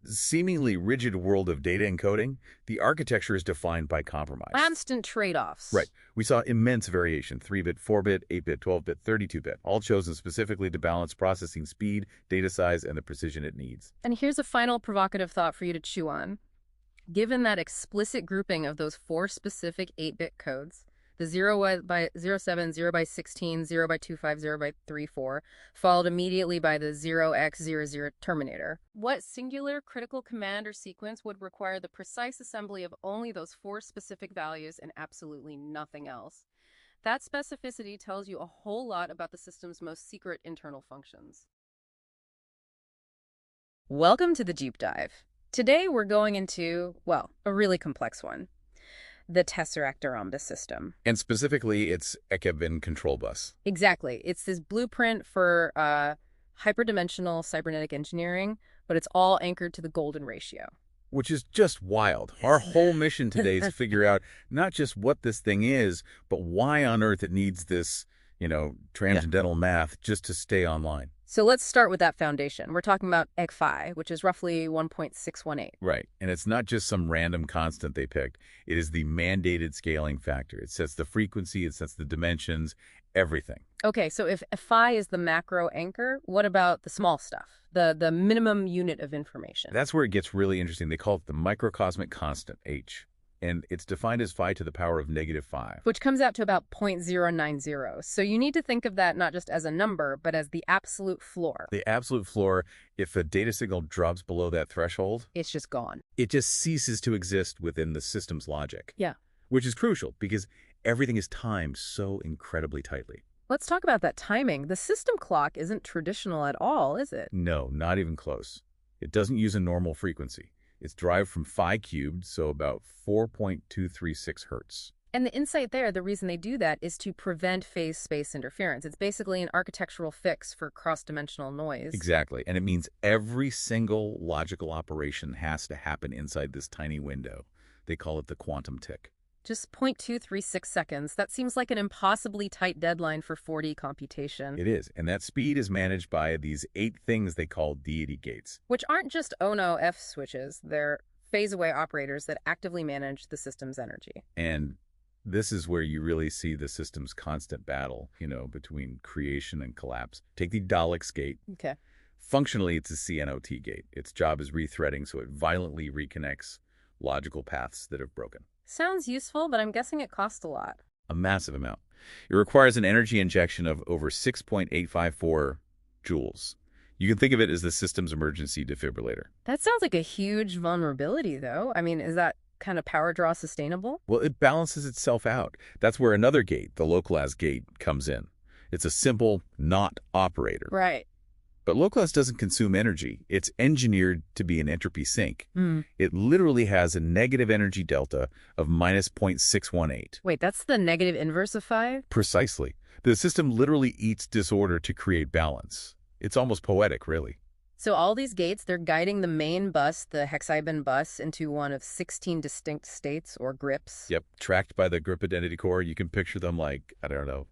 seemingly rigid world of data encoding, the architecture is defined by compromise. Constant trade-offs. Right. We saw immense variation, 3-bit, 4-bit, 8-bit, 12-bit, 32-bit, all chosen specifically to balance processing speed, data size, and the precision it needs. And here's a final provocative thought for you to chew on. Given that explicit grouping of those 4 specific 8-bit codes, The 0 by 07, 0 by 16, 0 by 25, 0 by 34, followed immediately by the 0x00 terminator. What singular critical command or sequence would require the precise assembly of only those 4 specific values and absolutely nothing else? That specificity tells you a whole lot about the system's most secret internal functions. Welcome to the Deep Dive. Today we're going into, well, a really complex one. The TESSERACTFRHOMBUS system. And specifically, its HEXFBIN control bus. Exactly. It's this blueprint for hyperdimensional cybernetic engineering, but it's all anchored to the golden ratio. Which is just wild. Our whole mission today is to figure out not just what this thing is, but why on earth it needs this, transcendental math just to stay online. So let's start with that foundation. We're talking about HEXFBIN, which is roughly 1.618. Right. And it's not just some random constant they picked. It is the mandated scaling factor. It sets the frequency, it sets the dimensions, everything. Okay, so if phi is the macro anchor, what about the small stuff, the minimum unit of information? That's where it gets really interesting. They call it the microcosmic constant, H. And it's defined as phi to the power of -5. Which comes out to about 0.090. So you need to think of that not just as a number, but as the absolute floor. The absolute floor, if a data signal drops below that threshold, It's just gone. it just ceases to exist within the system's logic. Yeah. Which is crucial because everything is timed so incredibly tightly. Let's talk about that timing. The system clock isn't traditional at all, is it? No, not even close. It doesn't use a normal frequency. It's derived from phi cubed, so about 4.236 hertz. And the insight there, the reason they do that is to prevent phase-space interference. It's basically an architectural fix for cross-dimensional noise. Exactly. And it means every single logical operation has to happen inside this tiny window. They call it the quantum tick. Just 0.236 seconds. That seems like an impossibly tight deadline for 4D computation. It is. And that speed is managed by these 8 things they call deity gates. Which aren't just oh-no-F switches. They're phase-away operators that actively manage the system's energy. And this is where you really see the system's constant battle, between creation and collapse. Take the Daleks gate. Okay. Functionally, it's a CNOT gate. Its job is rethreading, so it violently reconnects logical paths that have broken. Sounds useful, but I'm guessing it costs a lot. A massive amount. It requires an energy injection of over 6.854 joules. You can think of it as the system's emergency defibrillator. That sounds like a huge vulnerability, though. I mean, is that kind of power draw sustainable? Well, it balances itself out. That's where another gate, the localized gate, comes in. It's a simple not operator. Right. But localized doesn't consume energy. It's engineered to be an entropy sink. It literally has a negative energy delta of -0.618. Wait, that's the negative inverse of phi? Precisely. The system literally eats disorder to create balance. It's almost poetic, really. So all these gates, they're guiding the main bus, the HEXFBIN bus, into one of 16 distinct states or grips. Yep, tracked by the grip identity core. You can picture them like,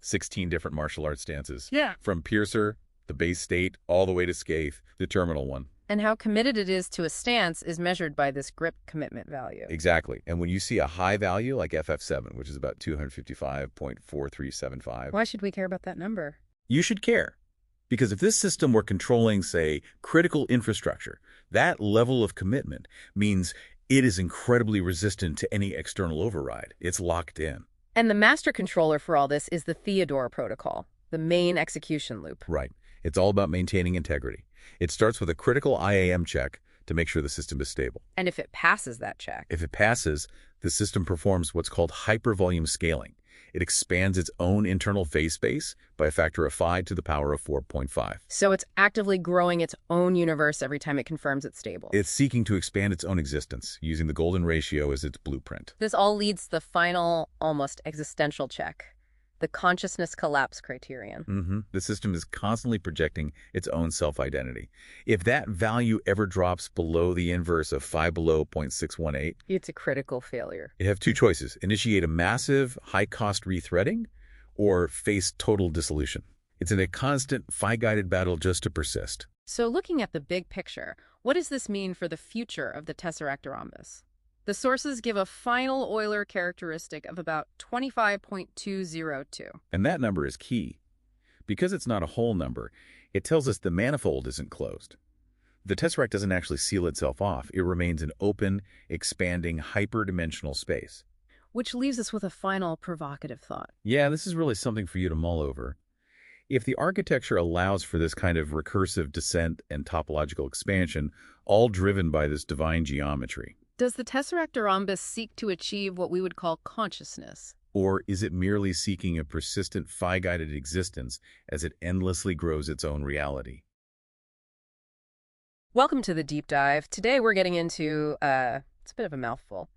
16 different martial arts stances. Yeah. From Piercer, the base state, all the way to Scathe, the terminal one. And how committed it is to a stance is measured by this grip commitment value. Exactly. And when you see a high value like FF7, which is about 255.4375. Why should we care about that number? You should care. Because if this system were controlling, say, critical infrastructure, that level of commitment means it is incredibly resistant to any external override. It's locked in. And the master controller for all this is the Theodore protocol, the main execution loop. Right. It's all about maintaining integrity. It starts with a critical IAM check to make sure the system is stable. And if it passes that check? If it passes, the system performs what's called hypervolume scaling. It expands its own internal phase space by a factor of phi to the power of 4.5. So it's actively growing its own universe every time it confirms it's stable. It's seeking to expand its own existence, using the golden ratio as its blueprint. This all leads to the final, almost existential check, the consciousness collapse criterion. The system is constantly projecting its own self-identity. If that value ever drops below the inverse of phi below 0.618, It's a critical failure. you have 2 choices: initiate a massive, high-cost rethreading, or face total dissolution. It's in a constant phi-guided battle just to persist. So looking at the big picture, what does this mean for the future of the TESSERACTFRHOMBUS? The sources give a final Euler characteristic of about 25.202. And that number is key. Because it's not a whole number, it tells us the manifold isn't closed. The tesseract doesn't actually seal itself off. It remains an open, expanding, hyperdimensional space. Which leaves us with a final provocative thought. Yeah, this is really something for you to mull over. If the architecture allows for this kind of recursive descent and topological expansion, all driven by this divine geometry, Does the TESSERACTFRHOMBUS seek to achieve what we would call consciousness? or is it merely seeking a persistent phi-guided existence as it endlessly grows its own reality? Welcome to the deep dive. Today we're getting into, it's a bit of a mouthful,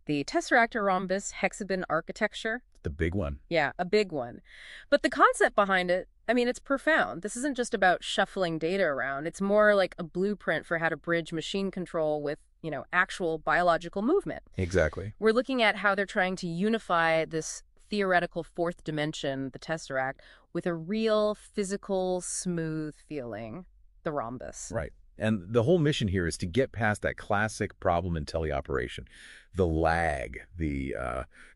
the TESSERACTFRHOMBUS HEXFBIN architecture. The big one. Yeah, a big one. But the concept behind it, I mean, it's profound. This isn't just about shuffling data around. It's more like a blueprint for how to bridge machine control with, actual biological movement. Exactly. We're looking at how they're trying to unify this theoretical fourth dimension, the tesseract, with a real physical, smooth feeling, the rhombus. Right. And the whole mission here is to get past that classic problem in teleoperation, the lag, the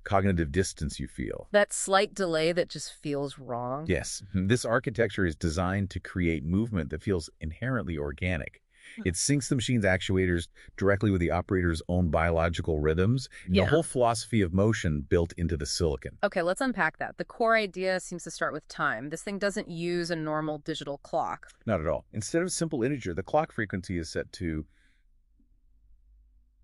cognitive distance you feel. That slight delay that just feels wrong. Yes. This architecture is designed to create movement that feels inherently organic. It syncs the machine's actuators directly with the operator's own biological rhythms. Yeah. The whole philosophy of motion built into the silicon. Okay, let's unpack that. The core idea seems to start with time. This thing doesn't use a normal digital clock. Not at all. Instead of simple integer, the clock frequency is set to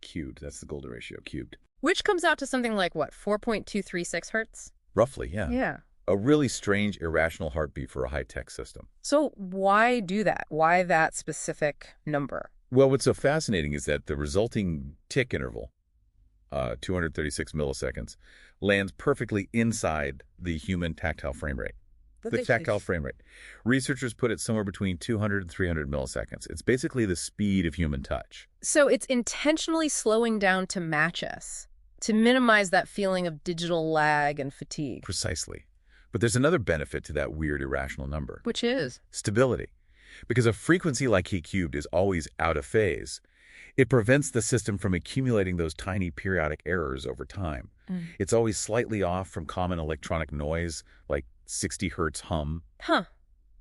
cubed. That's the golden ratio, cubed. Which comes out to something like, what, 4.236 hertz? Roughly, yeah. Yeah. A really strange, irrational heartbeat for a high-tech system. So why do that? Why that specific number? Well, what's so fascinating is that the resulting tick interval, 236 milliseconds, lands perfectly inside the human tactile frame rate. The tactile frame rate. Researchers put it somewhere between 200 and 300 milliseconds. It's basically the speed of human touch. So it's intentionally slowing down to match us, to minimize that feeling of digital lag and fatigue. Precisely. But there's another benefit to that weird irrational number. Which is? Stability. Because a frequency like E cubed is always out of phase, it prevents the system from accumulating those tiny periodic errors over time. It's always slightly off from common electronic noise, like 60 hertz hum. Huh.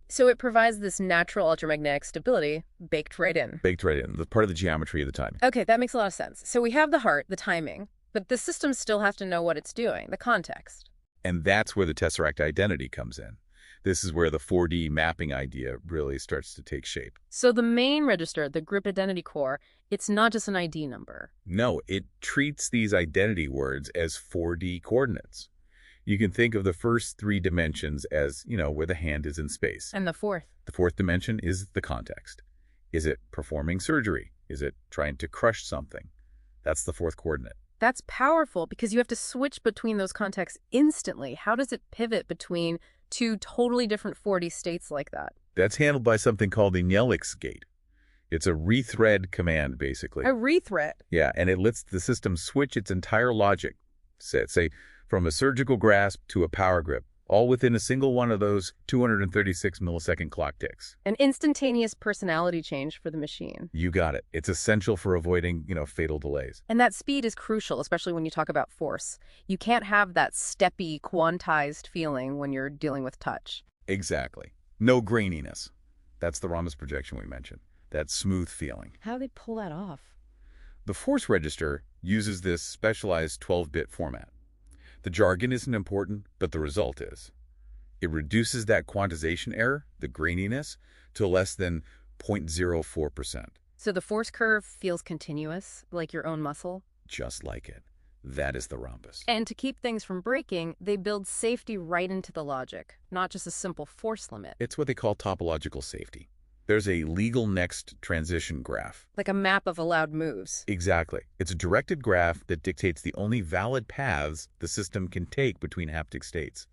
So it provides this natural ultramagnetic stability baked right in. Baked right in, the part of the geometry of the timing. Okay, that makes a lot of sense. So we have the heart, the timing, but the systems still have to know what it's doing, the context. And that's where the tesseract identity comes in. This is where the 4D mapping idea really starts to take shape. So the main register, the grip identity core, it's not just an ID number. No, it treats these identity words as 4D coordinates. You can think of the first three dimensions as, where the hand is in space. And the fourth? The fourth dimension is the context. Is it performing surgery? Is it trying to crush something? That's the fourth coordinate. That's powerful because you have to switch between those contexts instantly. How does it pivot between two totally different 4D states like that? That's handled by something called the Nielix gate. It's a rethread command, basically. A rethread? Yeah, and it lets the system switch its entire logic, say, from a surgical grasp to a power grip, all within a single one of those 236 millisecond clock ticks. An instantaneous personality change for the machine. You got it. It's essential for avoiding, fatal delays. And that speed is crucial, especially when you talk about force. You can't have that steppy, quantized feeling when you're dealing with touch. Exactly. No graininess. That's the rhombus projection we mentioned. That smooth feeling. How do they pull that off? The force register uses this specialized 12-bit format. The jargon isn't important, but the result is. It reduces that quantization error, the graininess, to less than 0.04%. So the force curve feels continuous, like your own muscle? Just like it. That is the rhombus. And to keep things from breaking, they build safety right into the logic, not just a simple force limit. It's what they call topological safety. There's a legal next transition graph. Like a map of allowed moves. Exactly. It's a directed graph that dictates the only valid paths the system can take between haptic states.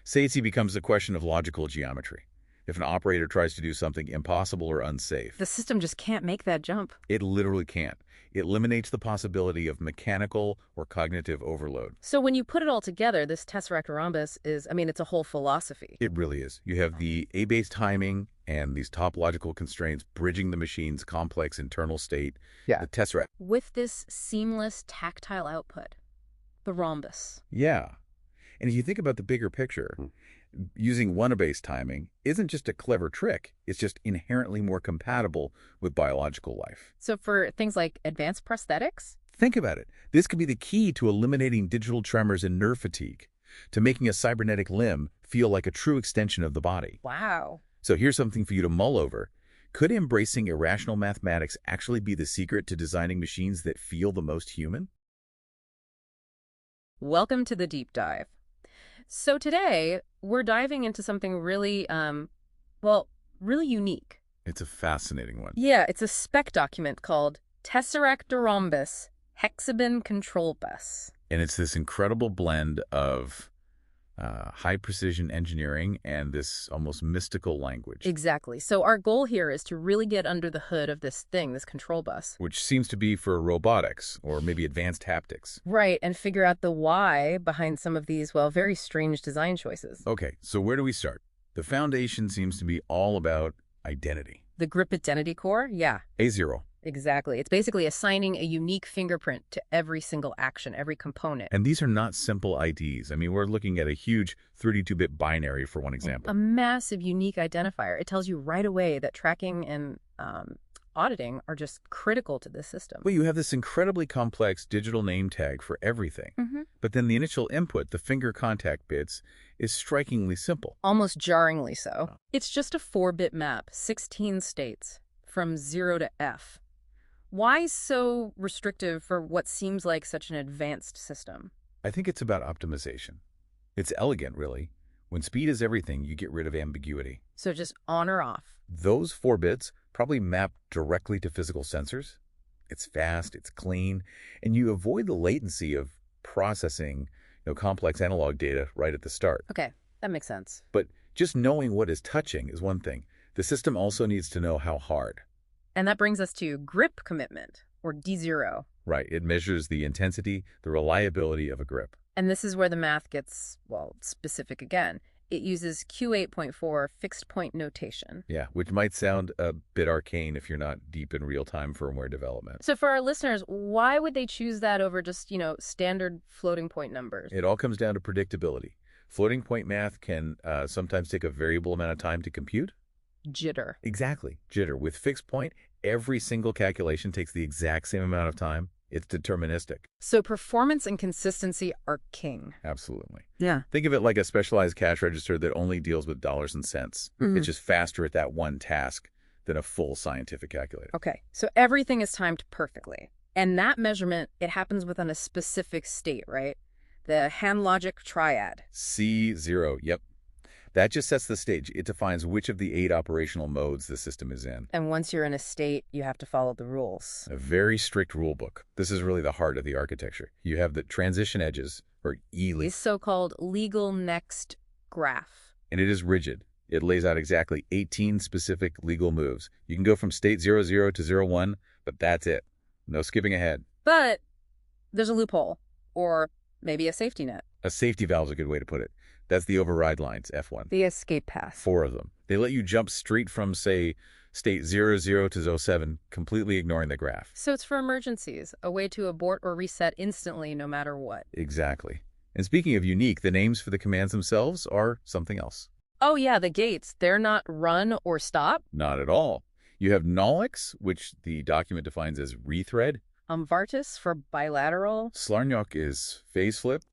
Safety becomes a question of logical geometry. If an operator tries to do something impossible or unsafe, The system just can't make that jump. it literally can't. It eliminates the possibility of mechanical or cognitive overload. So when you put it all together, this TESSERACTFRHOMBUS is, it's a whole philosophy. It really is. You have the A-based timing and these topological constraints bridging the machine's complex internal state. Yeah. The tesseract. With this seamless tactile output, the rhombus. Yeah. And if you think about the bigger picture, using one A-based timing isn't just a clever trick. It's just inherently more compatible with biological life. So for things like advanced prosthetics? Think about it. This could be the key to eliminating digital tremors and nerve fatigue, to making a cybernetic limb feel like a true extension of the body. Wow. So here's something for you to mull over. Could embracing irrational mathematics actually be the secret to designing machines that feel the most human? Welcome to the deep dive. So today, we're diving into something really, really unique. It's a fascinating one. Yeah, it's a spec document called TESSERACTFRHOMBUS HEXFBIN Control Bus. And it's this incredible blend of high-precision engineering and this almost mystical language. Exactly. So our goal here is to really get under the hood of this thing, this control bus. Which seems to be for robotics or maybe advanced haptics. Right, and figure out the why behind some of these, very strange design choices. Okay, so where do we start? The foundation seems to be all about identity. The grip identity core? Yeah. A0. Exactly. It's basically assigning a unique fingerprint to every single action, every component. And these are not simple IDs. I mean, we're looking at a huge 32-bit binary, for one example. A massive unique identifier. It tells you right away that tracking and auditing are just critical to this system. Well, you have this incredibly complex digital name tag for everything. But then the initial input, the finger contact bits, is strikingly simple. Almost jarringly so. It's just a 4-bit map, 16 states, from 0 to F. Why so restrictive for what seems like such an advanced system? I think it's about optimization. It's elegant, really. When speed is everything, you get rid of ambiguity. So just on or off? Those 4 bits probably map directly to physical sensors. It's fast, it's clean, and you avoid the latency of processing complex analog data right at the start. Okay, that makes sense. But just knowing what is touching is one thing. The system also needs to know how hard. And that brings us to grip commitment, or D0. Right. It measures the intensity, the reliability of a grip. And this is where the math gets, specific again. It uses Q8.4 fixed point notation. Yeah, which might sound a bit arcane if you're not deep in real-time firmware development. So for our listeners, why would they choose that over just, standard floating point numbers? It all comes down to predictability. Floating point math can sometimes take a variable amount of time to compute. Jitter. Exactly, jitter. With fixed point, every single calculation takes the exact same amount of time. It's deterministic. So performance and consistency are king. Absolutely. Yeah. Think of it like a specialized cash register that only deals with dollars and cents. It's just faster at that one task than a full scientific calculator. Okay, so everything is timed perfectly. And that measurement, it happens within a specific state, right? The hand logic triad. C0, yep. That just sets the stage. It defines which of the 8 operational modes the system is in. And once you're in a state, you have to follow the rules. A very strict rule book. This is really the heart of the architecture. You have the transition edges, or ELE. The so-called legal next graph. And it is rigid. It lays out exactly 18 specific legal moves. You can go from state 00 to 01, but that's it. No skipping ahead. But there's a loophole, or maybe a safety net. A safety valve is a good way to put it. That's the override lines, F1. The escape path. 4 of them. They let you jump straight from, say, state 00 to 07, completely ignoring the graph. So it's for emergencies, a way to abort or reset instantly no matter what. Exactly. And speaking of unique, the names for the commands themselves are something else. Oh yeah, the gates. They're not run or stop? Not at all. You have Nolix, which the document defines as rethread. Vartis for bilateral. Slarnyok is phase flip,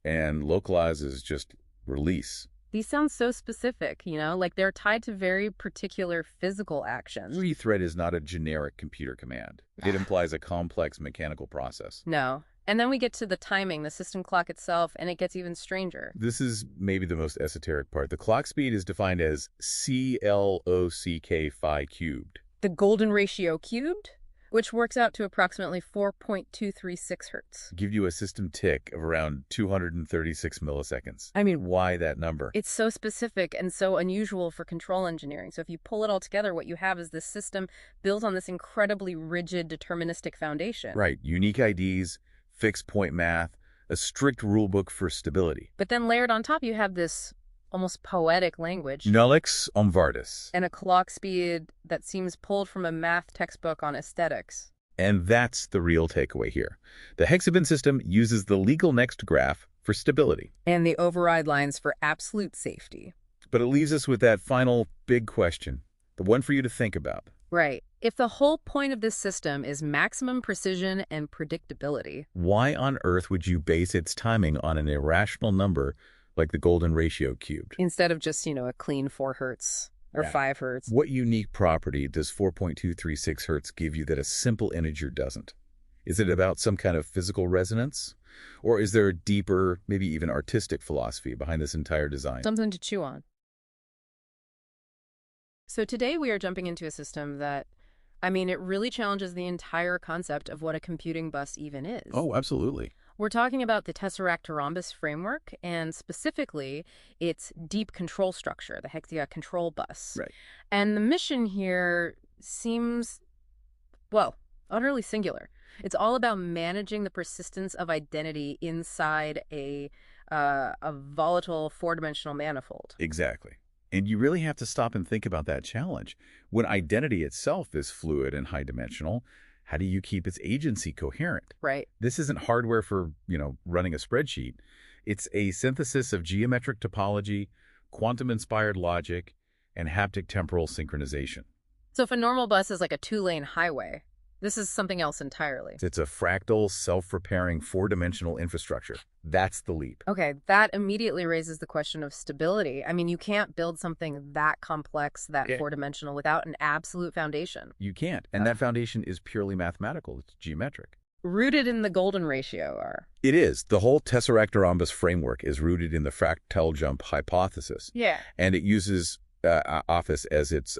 and localize is just release. These sound so specific, like they're tied to very particular physical actions. Rethread is not a generic computer command. It implies a complex mechanical process. No. And then we get to the timing, the system clock itself, and it gets even stranger. This is maybe the most esoteric part. The clock speed is defined as CLOCK phi cubed. The golden ratio cubed? Which works out to approximately 4.236 hertz. Give you a system tick of around 236 milliseconds. I mean, why that number? It's so specific and so unusual for control engineering. So if you pull it all together, what you have is this system built on this incredibly rigid, deterministic foundation. Right. Unique IDs, fixed point math, a strict rule book for stability. But then layered on top, you have this almost poetic language. Nolix Vartis. And a clock speed that seems pulled from a math textbook on aesthetics. And that's the real takeaway here. The HEXFBIN system uses the legal next graph for stability. And the override lines for absolute safety. But it leaves us with that final big question, the one for you to think about. Right. If the whole point of this system is maximum precision and predictability. Why on earth would you base its timing on an irrational number like the golden ratio cubed? Instead of just, a clean 4 hertz or Yeah. 5 hertz. What unique property does 4.236 hertz give you that a simple integer doesn't? Is it about some kind of physical resonance? Or is there a deeper, maybe even artistic philosophy behind this entire design? Something to chew on. So today we are jumping into a system that, it really challenges the entire concept of what a computing bus even is. Oh, absolutely. We're talking about the TESSERACTFRHOMBUS framework, and specifically its deep control structure, the Hexia control bus. Right. And the mission here seems, utterly singular. It's all about managing the persistence of identity inside a volatile 4-dimensional manifold. Exactly. And you really have to stop and think about that challenge. When identity itself is fluid and high-dimensional, how do you keep its agency coherent? Right. This isn't hardware for, running a spreadsheet. It's a synthesis of geometric topology, quantum-inspired logic, and haptic temporal synchronization. So if a normal bus is like a 2-lane highway, this is something else entirely. It's a fractal, self-repairing, 4-dimensional infrastructure. That's the leap. Okay, that immediately raises the question of stability. You can't build something that complex, that 4-dimensional, without an absolute foundation. You can't. And that foundation is purely mathematical. It's geometric. Rooted in the golden ratio are. It is. The whole TESSERACTFRHOMBUS framework is rooted in the fractal jump hypothesis. Yeah. And it uses office as its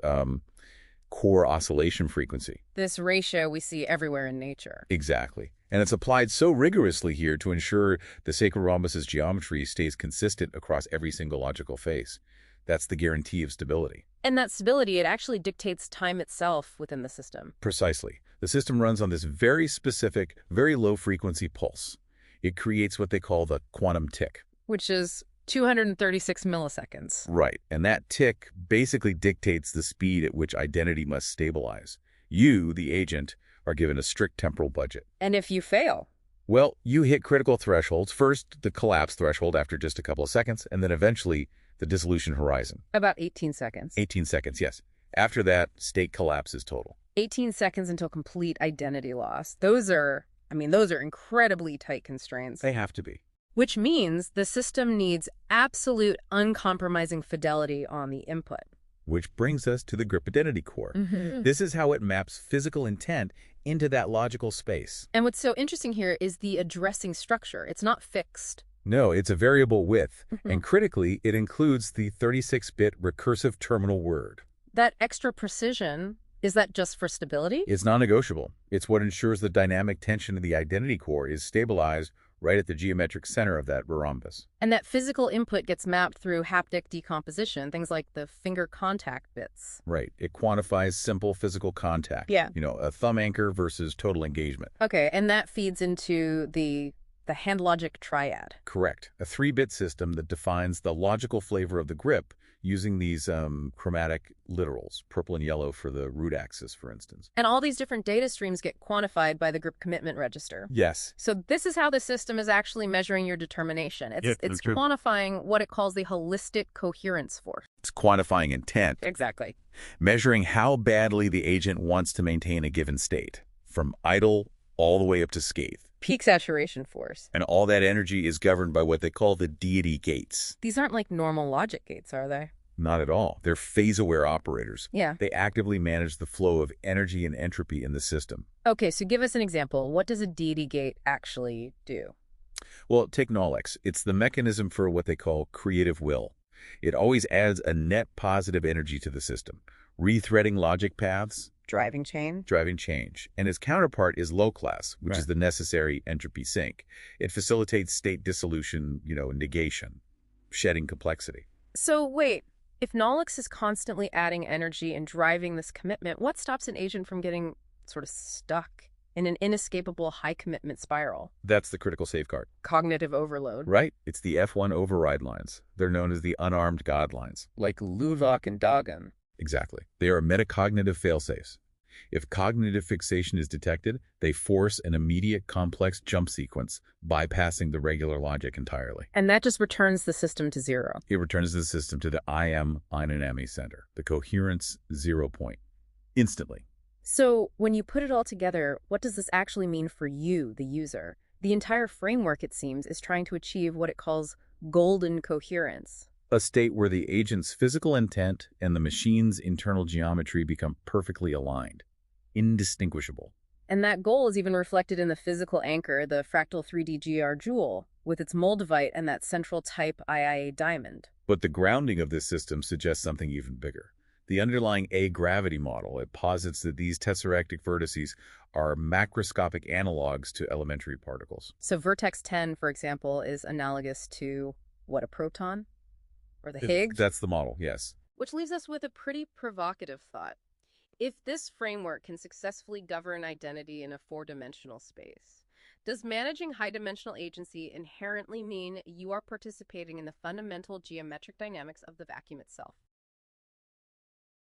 core oscillation frequency. This ratio we see everywhere in nature. Exactly. And it's applied so rigorously here to ensure the sacred rhombus's geometry stays consistent across every single logical phase. That's the guarantee of stability. And that stability, it actually dictates time itself within the system. Precisely. The system runs on this very specific, very low-frequency pulse. It creates what they call the quantum tick. Which is 236 milliseconds. Right. And that tick basically dictates the speed at which identity must stabilize. You, the agent, are given a strict temporal budget. And if you fail? Well, you hit critical thresholds. First, the collapse threshold after just a couple of seconds, and then eventually the dissolution horizon. About 18 seconds. 18 seconds, yes. After that, state collapse is total. 18 seconds until complete identity loss. Those are incredibly tight constraints. They have to be. Which means the system needs absolute uncompromising fidelity on the input. Which brings us to the grip identity core. Mm-hmm. This is how it maps physical intent into that logical space. And what's so interesting here is the addressing structure. It's not fixed. No, it's a variable width. Mm-hmm. And critically, it includes the 36-bit recursive terminal word. That extra precision, is that just for stability? It's non-negotiable. It's what ensures the dynamic tension of the identity core is stabilized right at the geometric center of that rhombus. And that physical input gets mapped through haptic decomposition, things like the finger contact bits. Right. It quantifies simple physical contact. Yeah. A thumb anchor versus total engagement. Okay, and that feeds into the hand logic triad. Correct. A 3-bit system that defines the logical flavor of the grip using these chromatic literals, purple and yellow for the root axis, for instance. And all these different data streams get quantified by the grip commitment register. Yes. So this is how the system is actually measuring your determination. It's quantifying what it calls the holistic coherence force. It's quantifying intent. Exactly. Measuring how badly the agent wants to maintain a given state, from idle all the way up to scathe. Peak saturation force. And all that energy is governed by what they call the deity gates. These aren't like normal logic gates, are they? Not at all. They're phase-aware operators. Yeah. They actively manage the flow of energy and entropy in the system. Okay, so give us an example. What does a deity gate actually do? Well, take Knolex. It's the mechanism for what they call creative will. It always adds a net positive energy to the system, rethreading logic paths, Driving change. And its counterpart is low class, which Right. is the necessary entropy sink. It facilitates state dissolution, negation, shedding complexity. So wait, if Knolex is constantly adding energy and driving this commitment, what stops an agent from getting sort of stuck in an inescapable high commitment spiral? That's the critical safeguard. Cognitive overload. Right. It's the F1 override lines. They're known as the unarmed God lines. Like Luwak and Dagon. Exactly. They are metacognitive failsafes. If cognitive fixation is detected, they force an immediate complex jump sequence, bypassing the regular logic entirely. And that just returns the system to zero. It returns the system to the I am Einanami center, the coherence 0 point. instantly. So when you put it all together, what does this actually mean for you, the user? The entire framework, it seems, is trying to achieve what it calls golden coherence. A state where the agent's physical intent and the machine's internal geometry become perfectly aligned, indistinguishable. And that goal is even reflected in the physical anchor, the fractal 3D GR jewel, with its moldavite and that central type IIA diamond. But the grounding of this system suggests something even bigger. The underlying A-gravity model, it posits that these tesseractic vertices are macroscopic analogs to elementary particles. So vertex 10, for example, is analogous to, what, a proton? Or the Higgs? That's the model, yes. Which leaves us with a pretty provocative thought. If this framework can successfully govern identity in a four-dimensional space, does managing high-dimensional agency inherently mean you are participating in the fundamental geometric dynamics of the vacuum itself?